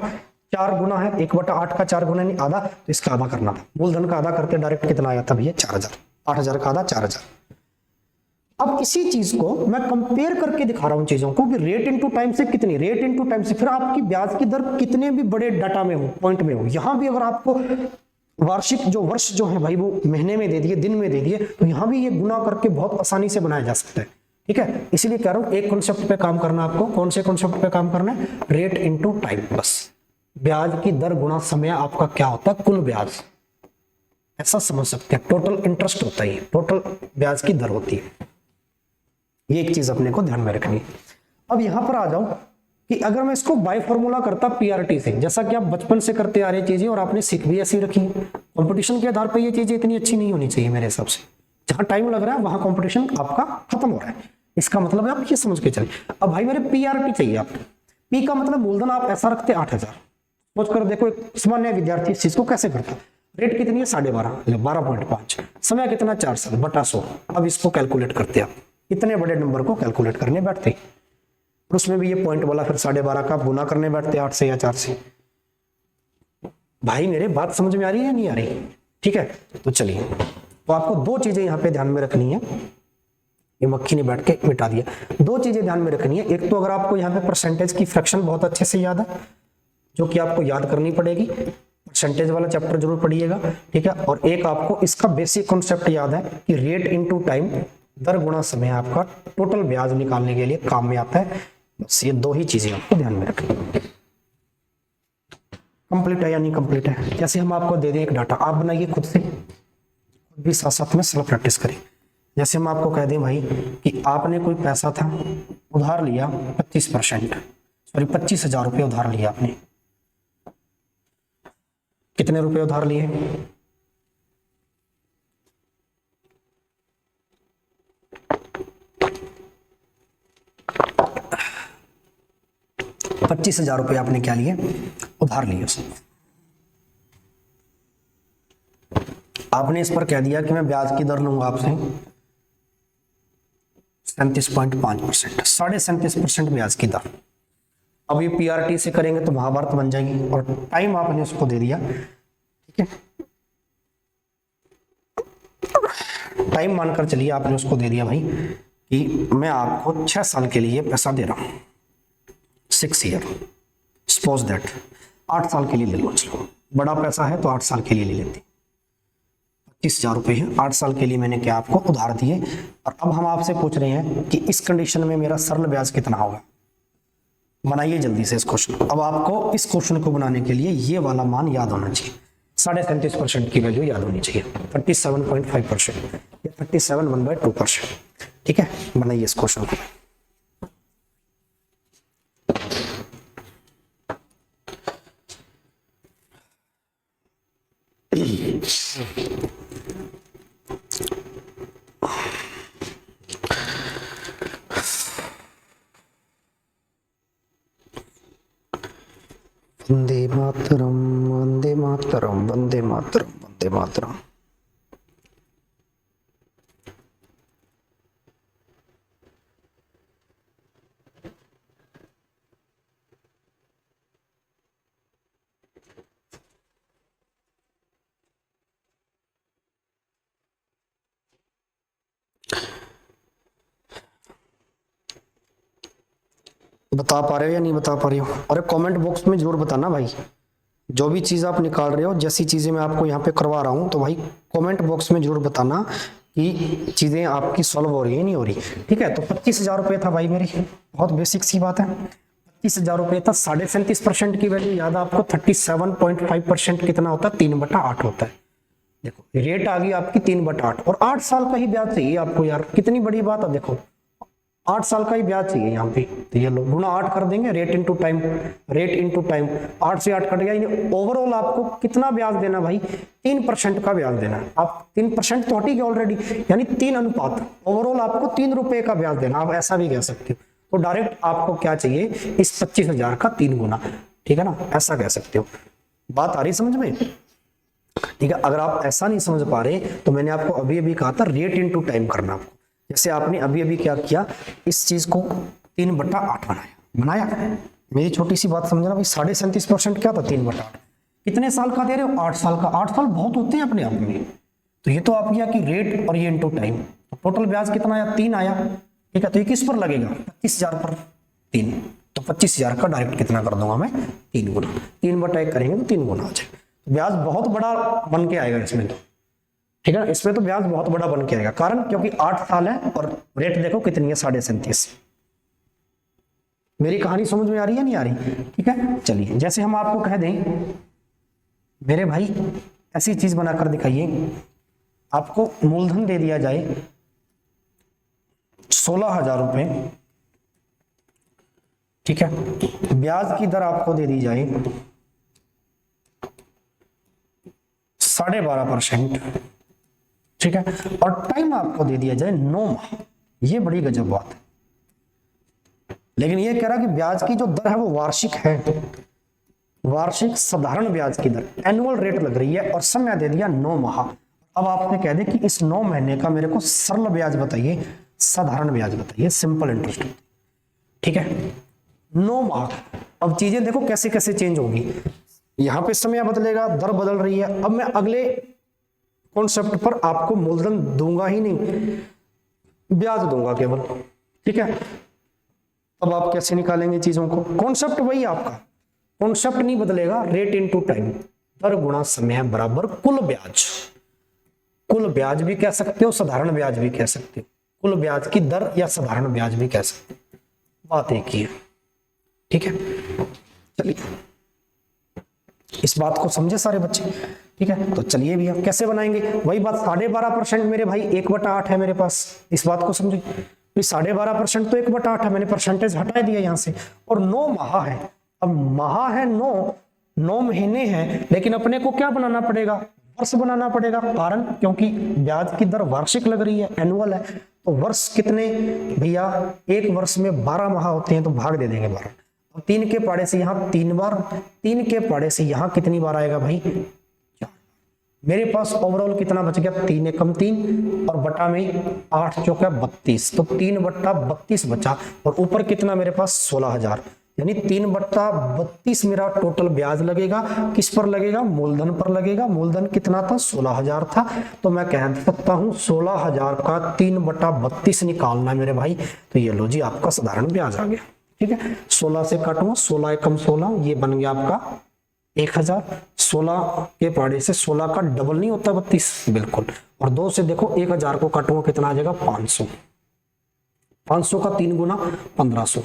4 गुना है, 1/8 का 4 गुना नहीं आधा, तो इसका आधा करना था। मूलधन का आधा करते डायरेक्ट कितना आया था भैया, 4,000। 8,000 का आधा 4,000। अब इसी चीज को मैं कंपेयर करके दिखा रहा हूं चीजों को कि रेट इनटू टाइम से कितनी, रेट इनटू टाइम से फिर आपकी ब्याज की दर कितने भी बड़े डाटा में हो, पॉइंट में हो। यहां भी अगर आपको वार्षिक जो वर्ष जो है भाई वो महीने में दे दिए, दिन में दे दिए, तो यहां भी ये गुना करके बहुत आसानी से बनाया जा सकता है, ठीक है। इसीलिए कह रहा हूं एक कॉन्सेप्ट पे काम करना आपको। कौन से कॉन्सेप्ट पे काम करना है, रेट इनटू टाइम। बस ब्याज की दर गुना समय आपका क्या होता है, कुल ब्याज, ऐसा समझ सकते हैं। टोटल इंटरेस्ट होता है, टोटल ब्याज की दर होती है। ये एक चीज अपने को ध्यान में रखनी है। अब यहां पर आ जाओ कि अगर मैं इसको बाय फॉर्मूला करता पीआरटी से, जैसा कि आप बचपन से करते आ रहे चीजें और आपने सीख भी ऐसी रखी है, कंपटीशन के आधार पर ये चीजें इतनी अच्छी नहीं होनी चाहिए मेरे हिसाब से। जहां टाइम लग रहा है वहां कंपटीशन आपका खत्म हो रहा है, इसका मतलब है आप ये समझ के चले। अब भाई मेरे पीआरटी चाहिए आपको, पी का मतलब मूलधन आप ऐसा रखते 8,000। सोच कर देखो एक सामान्य विद्यार्थी इस चीज को कैसे करता। रेट कितनी है, 12.5, 12.5, समय कितना, 4 साल बटा 100। अब इसको कैलकुलेट करते आप, इतने बड़े नंबर को कैलकुलेट करने बैठते, और उसमें भी ये पॉइंट वाला फिर 12.5 का गुना करने बैठते 8 से या 4 से। भाई मेरे बात समझ में आ रही है या नहीं आ रही, ठीक है। तो चलिए, तो आपको 2 चीजें यहां पे ध्यान में रखनी है। ये मक्खी ने बैठ के मिटा दिया। दो चीजें ध्यान में रखनी है, एक तो अगर आपको यहाँ पे परसेंटेज की फ्रैक्शन बहुत अच्छे से याद है, जो कि आपको याद करनी पड़ेगी, परसेंटेज वाला चैप्टर जरूर पढ़िएगा, ठीक है। और एक आपको इसका बेसिक कॉन्सेप्ट याद है कि रेट इनटू टाइम, दर गुणा समय आपका टोटल ब्याज निकालने के लिए काम में आता है। बस ये दो ही चीजें आपको ध्यान में रखनी है। कंप्लीट है या नहीं कंप्लीट है? जैसे हम आपको दे दें एक डाटा, आप बनाइए खुद से, खुद भी साथ साथ में सेल्फ प्रैक्टिस करें। जैसे हम आपको कह दें भाई कि आपने कोई पैसा था उधार लिया 25%, सॉरी 25,000 रुपये उधार लिया आपने। कितने रुपए उधार लिए? ₹25,000 आपने क्या लिए? उधार लिए। आपने इस पर कह दिया कि मैं ब्याज की दर लूंगा आपसे 37.5%, 37.5% ब्याज की दर। अब ये पीआरटी से करेंगे तो महाभारत बन जाएगी। और टाइम आपने उसको दे दिया, ठीक है, टाइम मानकर चलिए आपने उसको दे दिया भाई कि मैं आपको 6 साल के लिए पैसा दे रहा हूं, 6 ईयर, सपोज दैट 8 साल के लिए ले लो। चलो बड़ा पैसा है तो 8 साल के लिए ले लेते। 25,000 रुपये है, 8 साल के लिए मैंने क्या आपको उधार दिए। और अब हम आपसे पूछ रहे हैं कि इस कंडीशन में मेरा सरल ब्याज कितना होगा। बनाइए जल्दी से इस क्वेश्चन। अब आपको इस क्वेश्चन को बनाने के लिए ये वाला मान याद होना चाहिए, 37.5% की वैल्यू याद होनी चाहिए, 37.5% या 37/1/2%, ठीक है। बनाइए इस क्वेश्चन को। वंदे मातरम, वंदे मातरम, वंदे मातरम, वंदे मातरम। बता पा रहे हो या नहीं बता पा रहे हो? और कमेंट बॉक्स में जरूर बताना भाई, जो भी चीज़ आप निकाल रहे हो, जैसी चीज़ें मैं आपको यहाँ पे करवा रहा हूँ, तो भाई कमेंट बॉक्स में जरूर बताना कि चीज़ें आपकी सॉल्व हो रही है नहीं हो रही, ठीक है। तो 25,000 रुपये था भाई मेरी, बहुत बेसिक सी बात है। 25,000 रुपये था, 37.5% की वैल्यू याद है आपको, 37.5% कितना होता है? 3/8 होता है। देखो रेट आ गई आपकी 3/8, और 8 साल का ही ब्याज चाहिए आपको यार, कितनी बड़ी बात है। देखो 8 साल का ही ब्याज चाहिए यहाँ पे, तो ये लो गुना 8 कर देंगे, rate into time, rate into time, 8 से 8 कट गया। यानी ओवरऑल आपको कितना ब्याज देना भाई? 3% का ब्याज देना है। आप 3% तो हट ही गया ऑलरेडी, यानी 3 अनुपात, ओवरऑल आपको 3 रुपए का ब्याज देना, आप ऐसा भी कह सकते हो। तो डायरेक्ट आपको क्या चाहिए? इस 25,000 का 3 गुना, ठीक है ना, ऐसा कह सकते हो। बात आ रही समझ में? ठीक है। अगर आप ऐसा नहीं समझ पा रहे तो मैंने आपको अभी अभी कहा था रेट इनटू टाइम करना आपको। जैसे आपने अभी अभी क्या किया, इस चीज को 3/8 बनाया। मेरी छोटी सी बात समझना भाई, 37.5% क्या था? 3/8। कितने साल का दे रहे हो? 8 साल का। 8 साल बहुत होते हैं अपने आप में। तो ये तो आप किया कि रेट और ये इनटू टाइम, तो टोटल ब्याज कितना आया? 3 आया, ठीक है। तो ये किस पर लगेगा? 25,000 पर 3, तो 25,000 का डायरेक्ट कितना कर दूंगा मैं? 3 गुना। 3/1 करेंगे तो 3 गुना आ जाए। ब्याज बहुत बड़ा बन के आएगा इसमें, तो ठीक है ना, इसमें तो ब्याज बहुत बड़ा बन के आएगा। कारण क्योंकि 8 साल है और रेट देखो कितनी है, 37.5। मेरी कहानी समझ में आ रही है नहीं आ रही? ठीक है। चलिए जैसे हम आपको कह दें मेरे भाई ऐसी चीज बनाकर दिखाइए, आपको मूलधन दे दिया जाए 16,000 रुपए, ठीक है। ब्याज की दर आपको दे दी जाए 12.5%, ठीक है। और टाइम आपको दे दिया जाए 9 माह। ये बड़ी गजब बात है। लेकिन ये कह रहा कि ब्याज की जो दर है वो वार्षिक है, वार्षिक साधारण ब्याज की दर, एनुअल रेट लग रही है, और समय दे दिया 9 माह। अब आपने कह दे कि इस 9 महीने का मेरे को सरल ब्याज बताइए, साधारण ब्याज बताइए, सिंपल इंटरेस्ट, ठीक है। 9 माह। अब चीजें देखो कैसे कैसे चेंज होगी, यहां पे समय बदलेगा, दर बदल रही है। अब मैं अगले कॉन्सेप्ट पर आपको मूलधन दूंगा ही नहीं, ब्याज दूंगा केवल, ठीक है। अब आप कैसे निकालेंगे चीजों को, कॉन्सेप्ट वही आपका, कॉन्सेप्ट नहीं बदलेगा, रेट इनटू टाइम, दर गुणा समय बराबर कुल ब्याज। कुल ब्याज भी कह सकते हो, साधारण ब्याज भी कह सकते हो, कुल ब्याज की दर या साधारण ब्याज भी कह सकते हो, बात एक ही है, ठीक है। चलिए इस बात को समझे सारे बच्चे, ठीक है। तो चलिए भी हम कैसे बनाएंगे, वही बात 12.5% मेरे भाई 1/8 है मेरे पास, इस बात को समझे। 12.5% तो 1/8 है, मैंने परसेंटेज हटा दिया यहां से। और 9 माह है, अब माह है 9 महीने हैं, लेकिन अपने को क्या बनाना पड़ेगा, वर्ष बनाना पड़ेगा। कारण क्योंकि ब्याज की दर वार्षिक लग रही है, एनुअल है, तो वर्ष कितने भैया, एक वर्ष में 12 माह होते हैं, तो भाग दे देंगे 12। 3 के पाड़े से यहाँ 3 बार, 3 के पाड़े से यहाँ कितनी बार आएगा भाई, 4। मेरे पास ओवरऑल कितना बच गया, 3 एकम 3 और बटा में 8 चौका 32, तो 3/32 बचा। और ऊपर कितना मेरे पास 16,000, यानी 3/32 मेरा टोटल ब्याज लगेगा। किस पर लगेगा, मूलधन पर लगेगा। मूलधन कितना था, 16,000 था, तो मैं कह सकता हूं 16,000 का 3/32 निकालना है मेरे भाई। तो ये लो जी आपका साधारण ब्याज आ गया, ठीक है। 16 से काटूंगा, 16 एकम 16, ये बन गया आपका 1000। 16 के पाड़े से 16 का डबल नहीं होता 32, बिल्कुल। और 2 से देखो 1000 को काटूंगा, कितना आ जाएगा 500। 500 का 3 गुना 1500।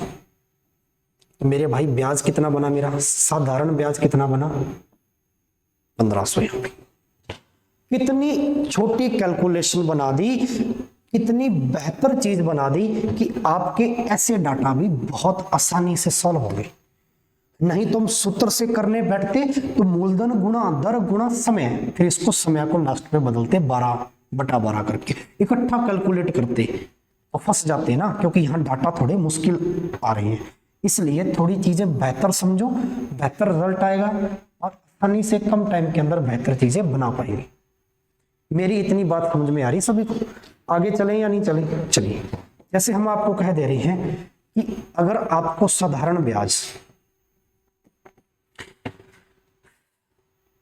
तो मेरे भाई ब्याज कितना बना मेरा, साधारण ब्याज कितना बना, 1500। यहाँ पे कितनी छोटी कैलकुलेशन बना दी, कितनी बेहतर चीज बना दी कि आपके ऐसे डाटा भी बहुत आसानी से सॉल्व हो गए। नहीं तो हम सूत्र से करने बैठते तो मूलधन गुणा दर गुणा समय, फिर इसको समय को लास्ट में बदलते 12/12 करके इकट्ठा कैलकुलेट करते, तो फंस जाते ना, क्योंकि यहाँ डाटा थोड़े मुश्किल आ रहे हैं। इसलिए थोड़ी चीजें बेहतर समझो, बेहतर रिजल्ट आएगा और आसानी से कम टाइम के अंदर बेहतर चीजें बना पाएंगे। मेरी इतनी बात समझ में आ रही सभी को, आगे चलें या नहीं चलें, चलिए। जैसे हम आपको कह दे रहे हैं कि अगर आपको साधारण ब्याज,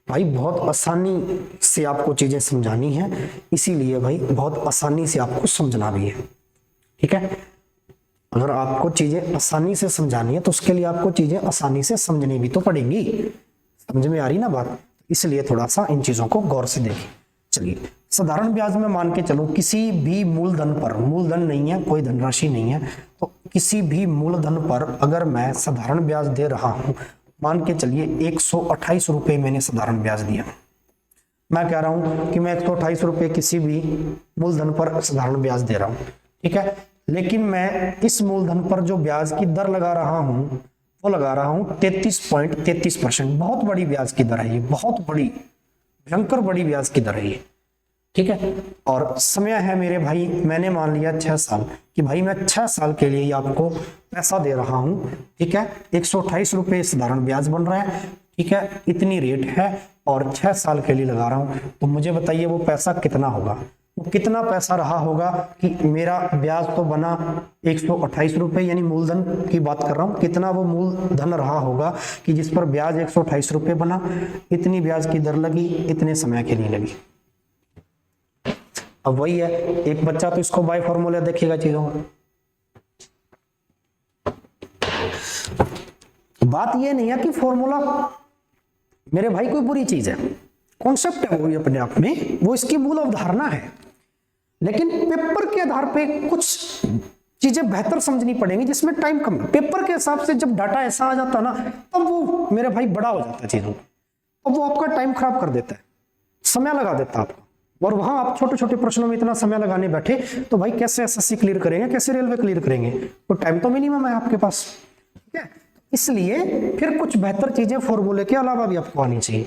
भाई बहुत आसानी से आपको चीजें समझानी है, इसीलिए भाई बहुत आसानी से आपको समझना भी है, ठीक है। अगर आपको चीजें आसानी से समझानी है तो उसके लिए आपको चीजें आसानी से समझनी भी तो पड़ेंगी। समझ में आ रही ना बात, इसलिए थोड़ा सा इन चीजों को गौर से देखें। चलिए साधारण ब्याज में मान के चलो, किसी भी मूलधन पर, मूलधन नहीं है, कोई धनराशि नहीं है, तो किसी भी मूलधन पर अगर मैं साधारण ब्याज दे रहा हूं, मान के चलिए 128 रुपए मैंने साधारण ब्याज दिया। मैं कह रहा हूं कि मैं 128 रुपए किसी भी मूलधन पर साधारण ब्याज दे रहा हूं, ठीक है। लेकिन मैं इस मूलधन पर जो ब्याज की दर लगा रहा हूं वो लगा रहा हूं 33.33%। बहुत बड़ी ब्याज की दर है ये, बहुत बड़ी, भयंकर बड़ी ब्याज की दर है ये, ठीक है। और समय है मेरे भाई, मैंने मान लिया 6 साल कि भाई मैं 6 साल के लिए आपको पैसा दे रहा हूं, ठीक है। 128 रुपए साधारण ब्याज बन रहा है, ठीक है, इतनी रेट है और 6 साल के लिए लगा रहा हूं। तो मुझे बताइए वो पैसा कितना होगा, वो कितना पैसा रहा होगा कि मेरा ब्याज तो बना 128 रुपए, यानी मूलधन की बात कर रहा हूं, कितना वो मूलधन रहा होगा कि जिस पर ब्याज 128 रुपए बना, इतनी ब्याज की दर लगी, इतने समय के लिए लगी। अब वही है, एक बच्चा तो इसको बाय फॉर्मूला देखिएगा चीजों में। बात ये नहीं है कि फॉर्मूला मेरे भाई कोई बुरी चीज है, कॉन्सेप्ट है वो अपने आप में, वो इसकी मूल अवधारणा है, लेकिन पेपर के आधार पे कुछ चीजें बेहतर समझनी पड़ेंगी जिसमें टाइम कम। पेपर के हिसाब से जब डाटा ऐसा आ जाता ना, तब वो मेरे भाई बड़ा हो जाता है चीजों, अब वो आपका टाइम खराब कर देता है, समय लगा देता है आपको। और वहां आप छोटे छोटे प्रश्नों में इतना समय लगाने बैठे तो भाई कैसे एसएससी क्लियर करेंगे, कैसे रेलवे क्लियर करेंगे, तो टाइम तो मिनिमम है आपके पास, ठीक है। इसलिए फिर कुछ बेहतर चीजें फॉर्मूले के अलावा भी आपको आनी चाहिए।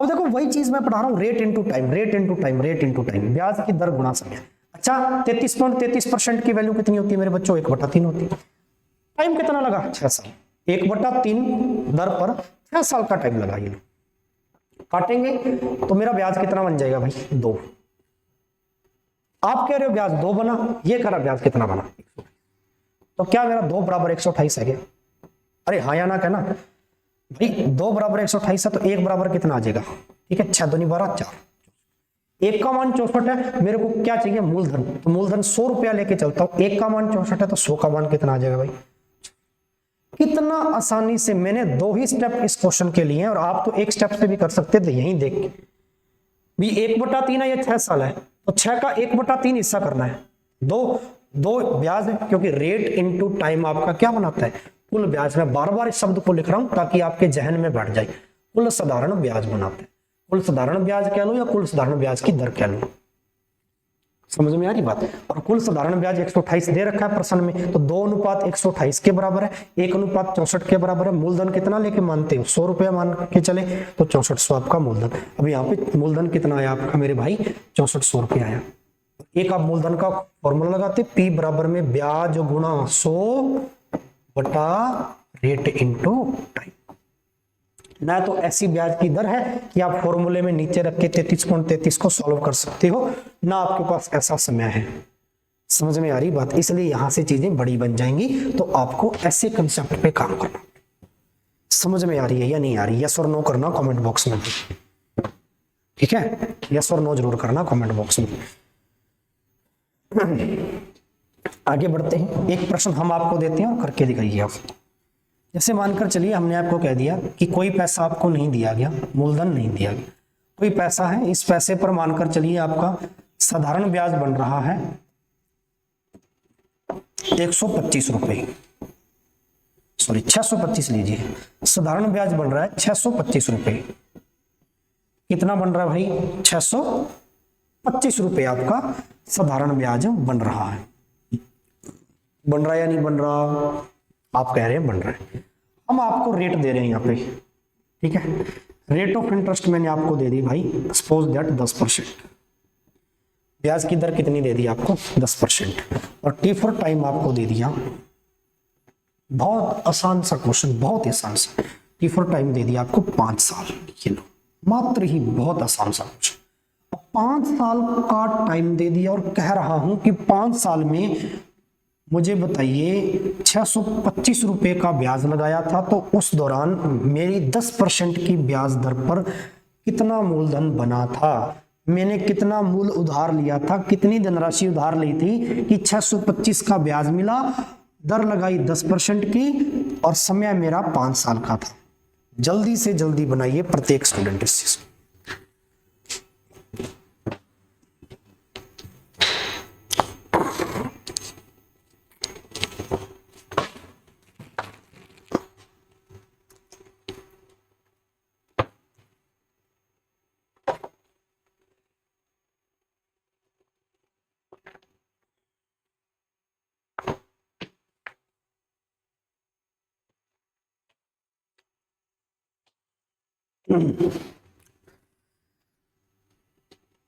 अब देखो वही चीज मैं पढ़ा रहा हूं, rate into time, rate into time, rate into time, ब्याज की दर गुणा समय। अच्छा 33.33% की वैल्यू कितनी होती है मेरे बच्चों, 1/3 होती है। टाइम कितना लगा, 6 साल, 1/3 दर पर 6 साल का टाइम लगा। ये काटेंगे तो मेरा ब्याज कितना बन जाएगा भाई, 2। आप कह रहे हो ब्याज 2 बना, ये कह रहा ब्याज कितना बना, 128। तो क्या मेरा 2 बराबर 128 है क्या? अरे हाँ या ना कहना भाई, 2 बराबर 128 है तो 1 बराबर कितना आ जाएगा, ठीक है, 6 दूनी 12, 4। 1 का मान 64 है, मेरे को क्या चाहिए मूलधन, तो मूलधन 100 रुपया लेके चलता हूं। 1 का मान 64 है तो 100 का मान कितना आ जाएगा भाई। कितना आसानी से मैंने 2 ही स्टेप इस क्वेश्चन के लिए हैं, और आप तो एक स्टेप से भी कर सकते थे यहीं देख के भी। 1/3 है, ये 6 साल है, तो 6 का 1/3 हिस्सा करना है। दो ब्याज है, क्योंकि रेट इनटू टाइम आपका क्या बनाता है कुल ब्याज। मैं बार बार इस शब्द को लिख रहा हूं ताकि आपके जहन में बैठ जाए। कुल साधारण ब्याज बनाते हैं, कुल साधारण ब्याज कह लो या कुल साधारण ब्याज की दर कह लो, समझ में आ रही बात। और कुल साधारण ब्याज 128 दे रखा है प्रश्न में, तो 2:128 के बराबर है, 1:64 के बराबर है। मूलधन कितना लेके मानते हो 100 रुपया मान के चले, तो 6400 आपका मूलधन। अब यहाँ पे मूलधन कितना आया आपका मेरे भाई 6400 रुपया आया। एक आप मूलधन का फॉर्मूला लगाते, P बराबर में ब्याज गुणा 100 बटा रेट इनटू टाइम। ना तो ऐसी ब्याज की दर है कि आप फॉर्मूले में नीचे रख के 33.33 को सॉल्व कर सकते हो, ना आपके पास ऐसा समय है। समझ में आ रही बात। इसलिए यहां से चीजें बड़ी बन जाएंगी, तो आपको ऐसे कंसेप्ट पे काम करना। समझ में आ रही है या नहीं आ रही, यस और नो करना कमेंट बॉक्स में, ठीक है। यस और नो जरूर करना कमेंट बॉक्स में। आगे बढ़ते हैं, एक प्रश्न हम आपको देते हैं और करके दिखाइए आप। जैसे मानकर चलिए हमने आपको कह दिया कि कोई पैसा आपको नहीं दिया गया, मूलधन नहीं दिया गया, कोई पैसा है, इस पैसे पर मानकर चलिए आपका साधारण ब्याज बन रहा है 125 रुपए, सॉरी 625 लीजिए, साधारण ब्याज बन रहा है 625 रुपए। कितना बन रहा है भाई 625 रुपए आपका साधारण ब्याज बन रहा है। बन रहा है या नहीं बन रहा, आप कह रहे हैं बन रहा है। हम आपको रेट दे रहे हैं यहाँ पे, ठीक है। रेट ऑफ इंटरेस्ट मैंने आपको दे दी भाई, सपोज दैट 10%। ब्याज की दर कितनी दे दी आपको 10%, और टी फॉर टाइम आपको दे दिया। बहुत आसान सा क्वेश्चन, बहुत ही आसान सा। टी फॉर टाइम दे दिया आपको 5 साल, ये लो मात्र ही, बहुत आसान सा क्वेश्चन। 5 साल का टाइम दे दिया और कह रहा हूं कि 5 साल में मुझे बताइए 625 रुपए का ब्याज लगाया था, तो उस दौरान मेरी 10% की ब्याज दर पर कितना मूलधन बना था, मैंने कितना मूल उधार लिया था, कितनी धनराशि उधार ली थी कि 625 का ब्याज मिला, दर लगाई 10% की, और समय मेरा 5 साल का था। जल्दी से जल्दी बनाइए प्रत्येक स्टूडेंट इस चीज।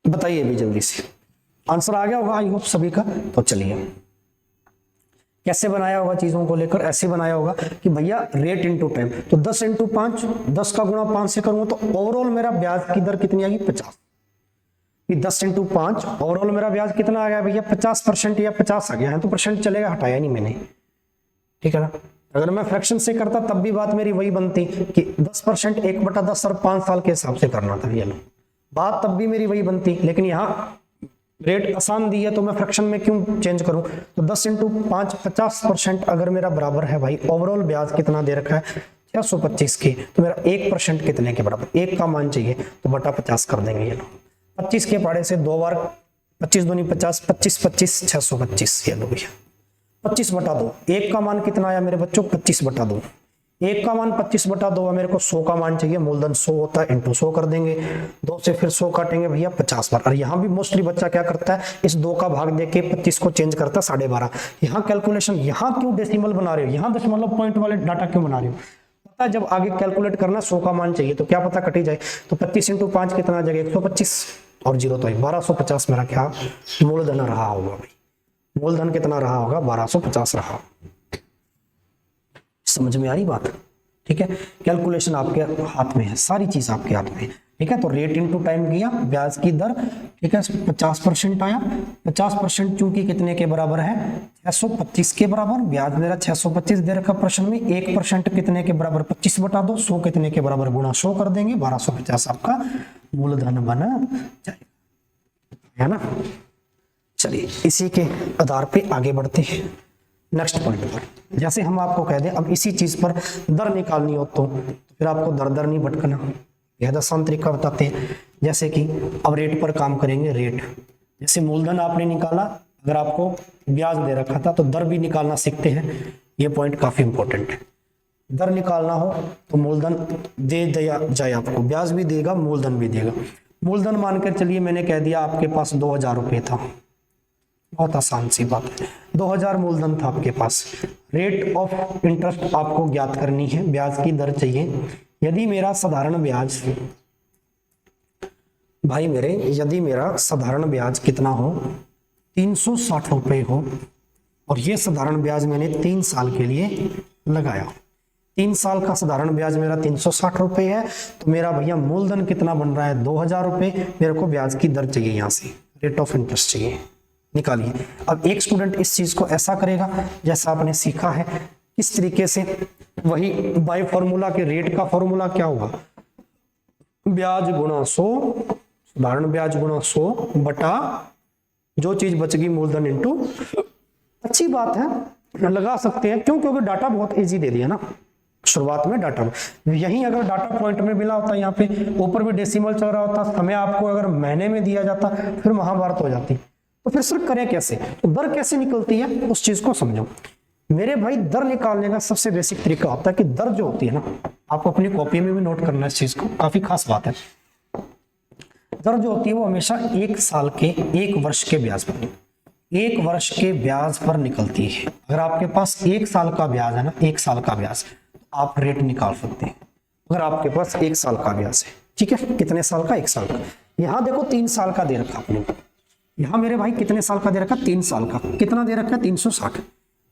बताइए भी जल्दी से, आंसर आ गया होगा आई होप सभी का। तो चलिए कैसे बनाया होगा चीजों को लेकर, ऐसे बनाया होगा कि भैया रेट इनटू टाइम, तो 10 × 5, 10 का गुणा 5 से करूंगा तो ओवरऑल मेरा ब्याज की दर कितनी आएगी 50। 10 × 5 ओवरऑल मेरा ब्याज कितना आ गया भैया 50% या 50 आ गया है, तो परसेंट चलेगा, हटाया नहीं मैंने, ठीक है ना। अगर मैं फ्रैक्शन से करता तब भी बात मेरी वही बनती कि 10% 1/10 और 5 साल के हिसाब से करना था, ये लो बात तब भी मेरी वही बनती। लेकिन यहाँ रेट आसान दी है तो मैं फ्रैक्शन में क्यों चेंज करूं, तो 10 × 5 50% अगर मेरा बराबर है भाई, ओवरऑल ब्याज कितना दे रखा है 625 की, तो मेरा 1% कितने के बराबर, 1 का मान चाहिए, तो बटा 50 कर देंगे। ये लो 25 के पाड़े से 2 बार 25 दूनी 50, 25 25 625, ये लो भैया 25/2। 1 का मान कितना आया मेरे बच्चों 25/2। 1 का मान 25/2 मेरे को 100 का मान चाहिए, मूलधन 100 होता है, इंटू 100 कर देंगे, 2 से फिर 100 काटेंगे भैया 50 बार। और यहाँ भी मोस्टली बच्चा क्या करता है, इस 2 का भाग देके 25 को चेंज करता है 12.5। यहाँ कैलकुलेशन, यहाँ क्यों डेसिमल बना रहे हो, यहाँ दशमलव पॉइंट वाले डाटा क्यों बना रहे हो, पता है जब आगे कैलकुलेट करना 100 का मान चाहिए तो क्या पता कटी जाए, तो 25 × 5 कितना आ जाएगा 125, और 0 तो 1250 मेरा क्या मूलधन रहा होगा भाई, मूलधन कितना रहा होगा 1250 रहा। समझ में आ रही बात, ठीक है। कैलकुलेशन आपके हाथ में है, सारी चीज आपके हाथ में है, ठीक है। तो रेट इनटू टाइम किया, ब्याज की दर, ठीक है 50% आया, 50% चूंकि कितने के बराबर है 625 के बराबर, ब्याज मेरा 625 दे रखा प्रश्न में, 1% कितने के बराबर 25/2, 100 कितने के बराबर गुणा 100 कर देंगे, 1250 आपका मूलधन बना जाएगा। है ना। चलिए इसी के आधार पे आगे बढ़ते हैं नेक्स्ट पॉइंट पर। जैसे हम आपको कह दें अब इसी चीज पर दर निकालनी हो तो फिर आपको दर दर नहीं भटकना, यह आसान तरीका बताते हैं। जैसे कि अब रेट पर काम करेंगे। रेट जैसे मूलधन आपने निकाला, अगर आपको ब्याज दे रखा था तो दर भी निकालना सीखते हैं, ये पॉइंट काफी इंपॉर्टेंट है। दर निकालना हो तो मूलधन दे दिया जाए, आपको ब्याज भी देगा मूलधन भी देगा। मूलधन मानकर चलिए मैंने कह दिया आपके पास 2000 रुपये था, बहुत आसान सी बात है, 2000 मूलधन था आपके पास। रेट ऑफ इंटरेस्ट आपको ज्ञात करनी है, ब्याज की दर चाहिए। यदि मेरा साधारण ब्याज भाई मेरे, यदि मेरा साधारण ब्याज कितना हो 360 रुपये हो, और ये साधारण ब्याज मैंने 3 साल के लिए लगाया, 3 साल का साधारण ब्याज मेरा 360 रुपये है, तो मेरा भैया मूलधन कितना बन रहा है 2000 रुपये। मेरे को ब्याज की दर चाहिए, यहाँ से रेट ऑफ इंटरेस्ट चाहिए, निकालिए। अब एक स्टूडेंट इस चीज को ऐसा करेगा जैसा आपने सीखा है, किस तरीके से, वही बाय फॉर्मूला के रेट का फॉर्मूला क्या होगा, ब्याज गुणा 100, साधारण ब्याज गुणा 100 बटा जो चीज बचेगी मूलधन इंटू। अच्छी बात है, लगा सकते हैं, क्यों, क्योंकि डाटा बहुत इजी दे दिया ना शुरुआत में। डाटा यही अगर डाटा पॉइंट में मिला होता, यहाँ पे ऊपर भी डेसिमल चल रहा होता, समय आपको अगर महीने में दिया जाता फिर महाभारत हो जाती। तो फिर सिर्फ करें कैसे, तो दर कैसे निकलती है उस चीज को समझो मेरे भाई। दर निकालने का सबसे बेसिक तरीका होता है कि दर जो होती है ना, आपको अपनी कॉपी में भी नोट करना है इस चीज को, काफी खास बात है। दर जो होती है वो हमेशा 1 साल के 1 वर्ष के ब्याज पर, 1 वर्ष के ब्याज पर निकलती है। अगर आपके पास 1 साल का ब्याज है ना, 1 साल का ब्याज, आप रेट निकाल सकते हैं। अगर आपके पास 1 साल का ब्याज है, ठीक है, कितने साल का, 1 साल का। यहाँ देखो 3 साल का दे रखा आपने, यहाँ मेरे भाई कितने साल का दे रखा, 3 साल का। कितना दे रखा है 360।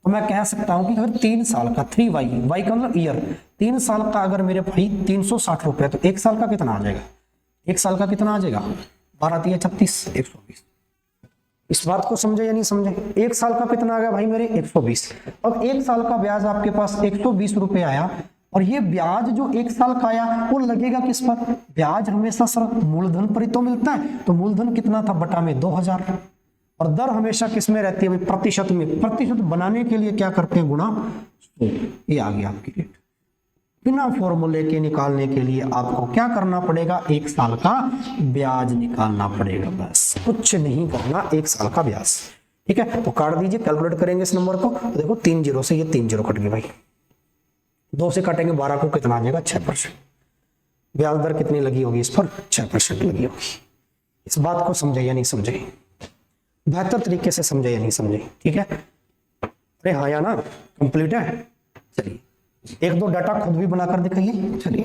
तो मैं कह सकता हूं कि अगर 3 साल का, 3y, y का मतलब ईयर, 3 साल का अगर मेरे भाई 360 रुपए, तो 1 साल का कितना आ जाएगा, 1 साल का कितना आ जाएगा, 12 × 36 120। इस बात को समझे या नहीं समझे, 1 साल का कितना आ गया भाई मेरे 120। अब 1 साल का ब्याज आपके पास 120 रुपए आया, और ये ब्याज जो 1 साल का आया वो लगेगा किस पर, ब्याज हमेशा सर मूलधन पर ही तो मिलता है, तो मूलधन कितना था बटा में 2000। और दर हमेशा किस में रहती है भाई, प्रतिशत में। प्रतिशत बनाने के लिए क्या करते हैं, गुणा 100। ये आ गया आपकी रेट। बिना फॉर्मूले के निकालने के लिए आपको क्या करना पड़ेगा, 1 साल का ब्याज निकालना पड़ेगा, बस कुछ नहीं करना, 1 साल का ब्याज। ठीक है, तो काट दीजिए, कैलकुलेट करेंगे इस नंबर को, तो देखो 3 जीरो से ये 3 जीरो कट गए भाई, 2 से काटेंगे 12 को कितना आ जाएगा 6%। ब्याज दर कितनी लगी होगी इस पर, 6% लगी होगी। इस बात को समझे या नहीं समझे, बेहतर तरीके से समझे या नहीं समझे, ठीक है। अरे हाँ या ना, कंप्लीट है। चलिए 1-2 डाटा खुद भी बनाकर दिखाइए, चलिए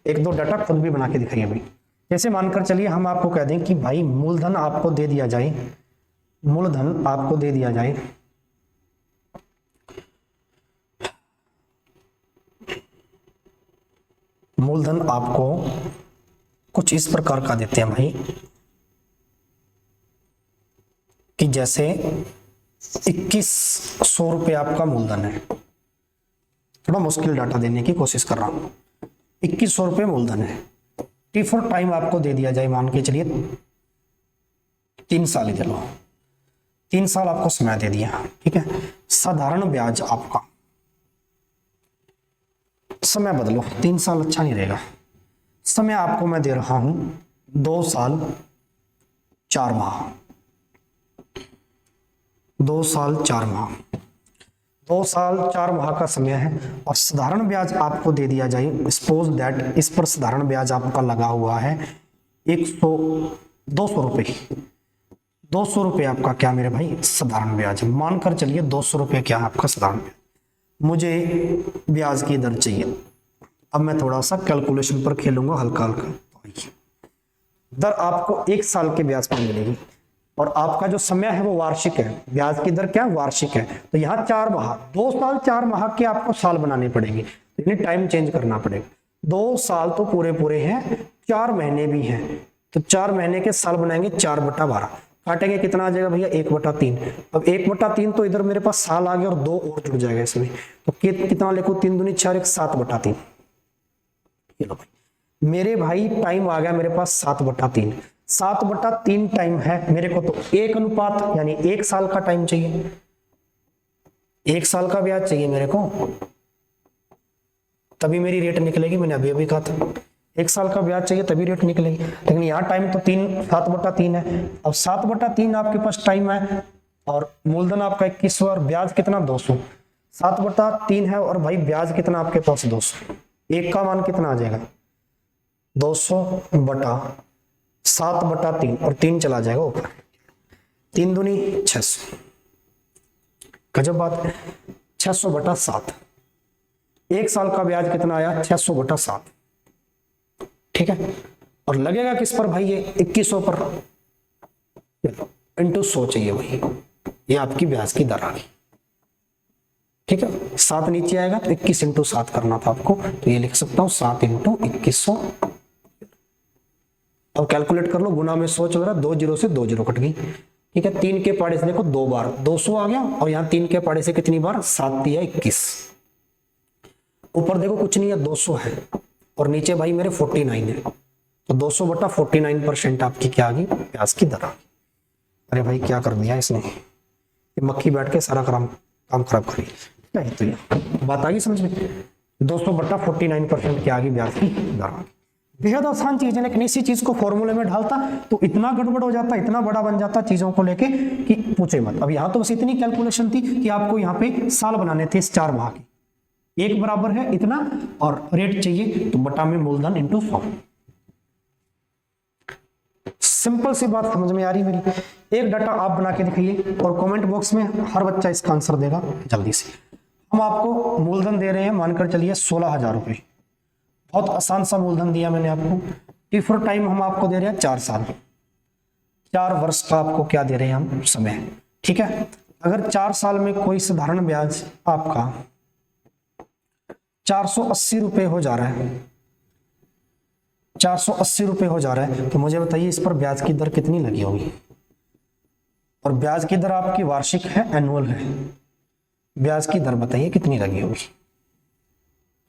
1-2 डाटा खुद भी बना के दिखाइए भाई। जैसे मानकर चलिए हम आपको कह दें कि भाई मूलधन आपको दे दिया जाए, मूलधन आपको दे दिया जाए मूलधन आपको कुछ इस प्रकार का देते हैं भाई, कि जैसे 2100 रुपये आपका मूलधन है। थोड़ा मुश्किल डाटा देने की कोशिश कर रहा हूं। 2100 रुपये मूलधन है, टी फॉर टाइम आपको दे दिया जाए, मान के चलिए 3 साल ही चलो, 3 साल आपको समय दे दिया, ठीक है। साधारण ब्याज आपका, समय बदलो, 3 साल अच्छा नहीं रहेगा, समय आपको मैं दे रहा हूं 2 साल 4 माह, 2 साल 4 माह, 2 साल 4 माह का समय है। और साधारण ब्याज आपको दे दिया जाए, सपोज दैट इस पर साधारण ब्याज आपका लगा हुआ है 200 रुपये, 200 रुपये आपका क्या मेरे भाई साधारण ब्याज, मानकर चलिए 200 रुपये क्या है आपका साधारण ब्याज। मुझे ब्याज की दर चाहिए, अब मैं थोड़ा सा कैलकुलेशन पर खेलूंगा हल्का हल्का। दर आपको 1 साल के ब्याज पर मिलेगी, और आपका जो समय है वो वार्षिक है, ब्याज की दर क्या वार्षिक है। तो यहाँ 4 माह, 2 साल 4 माह के आपको साल बनाने पड़ेंगे, यानी टाइम चेंज करना पड़ेगा। 2 साल तो पूरे पूरे हैं, 4 महीने भी हैं, तो 4 महीने के साल बनाएंगे 4/12, काटेंगे कितना आ जाएगा भैया 1/3। अब 1/3 तो इधर मेरे पास साल आ गया और 2 और जुड़ जाएगा इसमें, तो कितना लिखो 3 दूनी 4 1 7/3। मेरे भाई टाइम आ गया मेरे पास 7/3। 7/3 टाइम है मेरे को, तो 1 अनुपात यानी 1 साल का टाइम चाहिए, 1 साल का ब्याज चाहिए मेरे को, तभी मेरी रेट निकलेगी। मैंने अभी अभी कहा था 1 साल का ब्याज चाहिए तभी रेट निकलेगी, लेकिन यहाँ टाइम तो 7/3 है। अब 7/3 आपके पास टाइम है और मूलधन आपका 2100 और ब्याज कितना 200। 7/3 है और भाई ब्याज कितना आपके पास 200, एक का मान कितना आ जाएगा 200/7/3 और 3 चला जाएगा ऊपर, 3 दूनी 600, गजब बात है। 600/7, 1 साल का ब्याज कितना आया 600/7, ठीक है। और लगेगा किस पर भाई, ये 2100 पर, इंटू 100 चाहिए भाई, ये आपकी ब्याज की दर आ गई, ठीक है। 7 नीचे आएगा तो 21 × 7 करना था आपको, तो ये लिख सकता हूं 7 × 2100। अब कैलकुलेट कर लो, गुना में 100 चल रहा, 2 0 से 2 0 कट गई, ठीक है। 3 के पाड़े से देखो 2 बार 200 आ गया, और यहाँ 3 के पाड़े से कितनी बार 7 या 21, ऊपर देखो कुछ नहीं है 200 है, और नीचे भाई मेरे 49 है, तो 200/49% आपकी क्या आ गई ब्याज की दर आ गई। अरे भाई क्या कर दिया इसने, मक्खी बैठ के सारा काम खराब करी, क्या है। तो ये बात आ गई समझ में, 200/49% क्या आ गई ब्याज की दर आ गई। बेहद आसान चीज है, लेकिन इसी चीज को फॉर्मूले में डालता तो इतना गड़बड़ हो जाता, इतना बड़ा बन जाता चीजों को लेके कि पूछे मत। अब यहाँ तो बस इतनी कैलकुलेशन थी कि आपको यहाँ पे साल बनाने थे इस 4 माह के, एक बराबर है इतना और रेट चाहिए तो बटा में मूलधन इंटू 100। सिंपल सी बात समझ में आ रही मेरी। एक डाटा आप बना के दिखाइए और कमेंट बॉक्स में हर बच्चा इसका आंसर देगा जल्दी से। हम आपको मूलधन दे रहे हैं, मानकर चलिए 16,000 रुपए, बहुत आसान सा मूलधन दिया मैंने आपको। डिफर टाइम हम आपको दे रहे हैं 4 साल, 4 वर्ष का आपको क्या दे रहे हैं हम समय, ठीक है। अगर 4 साल में कोई साधारण ब्याज आपका 480 रुपए हो जा रहा है, 480 रुपए हो जा रहा है, तो मुझे बताइए इस पर ब्याज की दर कितनी लगी होगी। और ब्याज की दर आपकी वार्षिक है, एनुअल है, ब्याज की दर बताइए कितनी लगी होगी।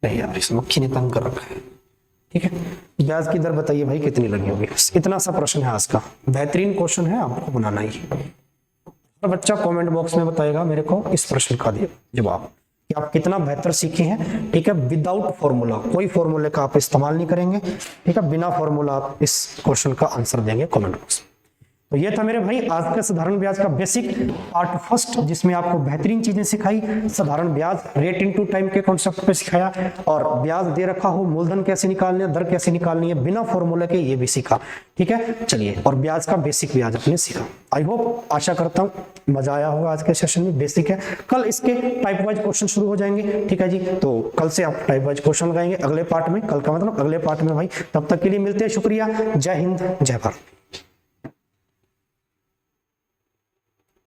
नहीं यार इस मक्खी ने तंग कर रखा है, ठीक है। ब्याज की दर बताइए भाई कितनी लगी होगी, इतना सा प्रश्न है आज का, बेहतरीन क्वेश्चन है, आपको बनाना ही। तो बच्चा कमेंट बॉक्स में बताएगा मेरे को इस प्रश्न का जवाब कि आप कितना बेहतर सीखे हैं, ठीक है। विदाउट फॉर्मूला, कोई फॉर्मूले का आप इस्तेमाल नहीं करेंगे, ठीक है। बिना फॉर्मूला आप इस क्वेश्चन का आंसर देंगे कमेंट बॉक्स में। तो ये था मेरे भाई आज का साधारण ब्याज का बेसिक पार्ट फर्स्ट, जिसमें आपको बेहतरीन चीजें सिखाई, साधारण ब्याज रेट इनटू टाइम के कॉन्सेप्ट पे सिखाया, और ब्याज दे रखा हो मूलधन कैसे निकालने है, दर कैसे निकालनी है बिना फॉर्मूले के, ये भी सीखा, ठीक है। चलिए, और ब्याज का बेसिक ब्याज अपने सीखा। आई होप, आशा करता हूँ मजा आया होगा आज के सेशन में। बेसिक है, कल इसके टाइप वाइज क्वेश्चन शुरू हो जाएंगे, ठीक है जी। तो कल से आप टाइप वाइज क्वेश्चन लगाएंगे अगले पार्ट में, कल का मतलब अगले पार्ट में भाई। तब तक के लिए मिलते हैं, शुक्रिया, जय हिंद, जय भारत।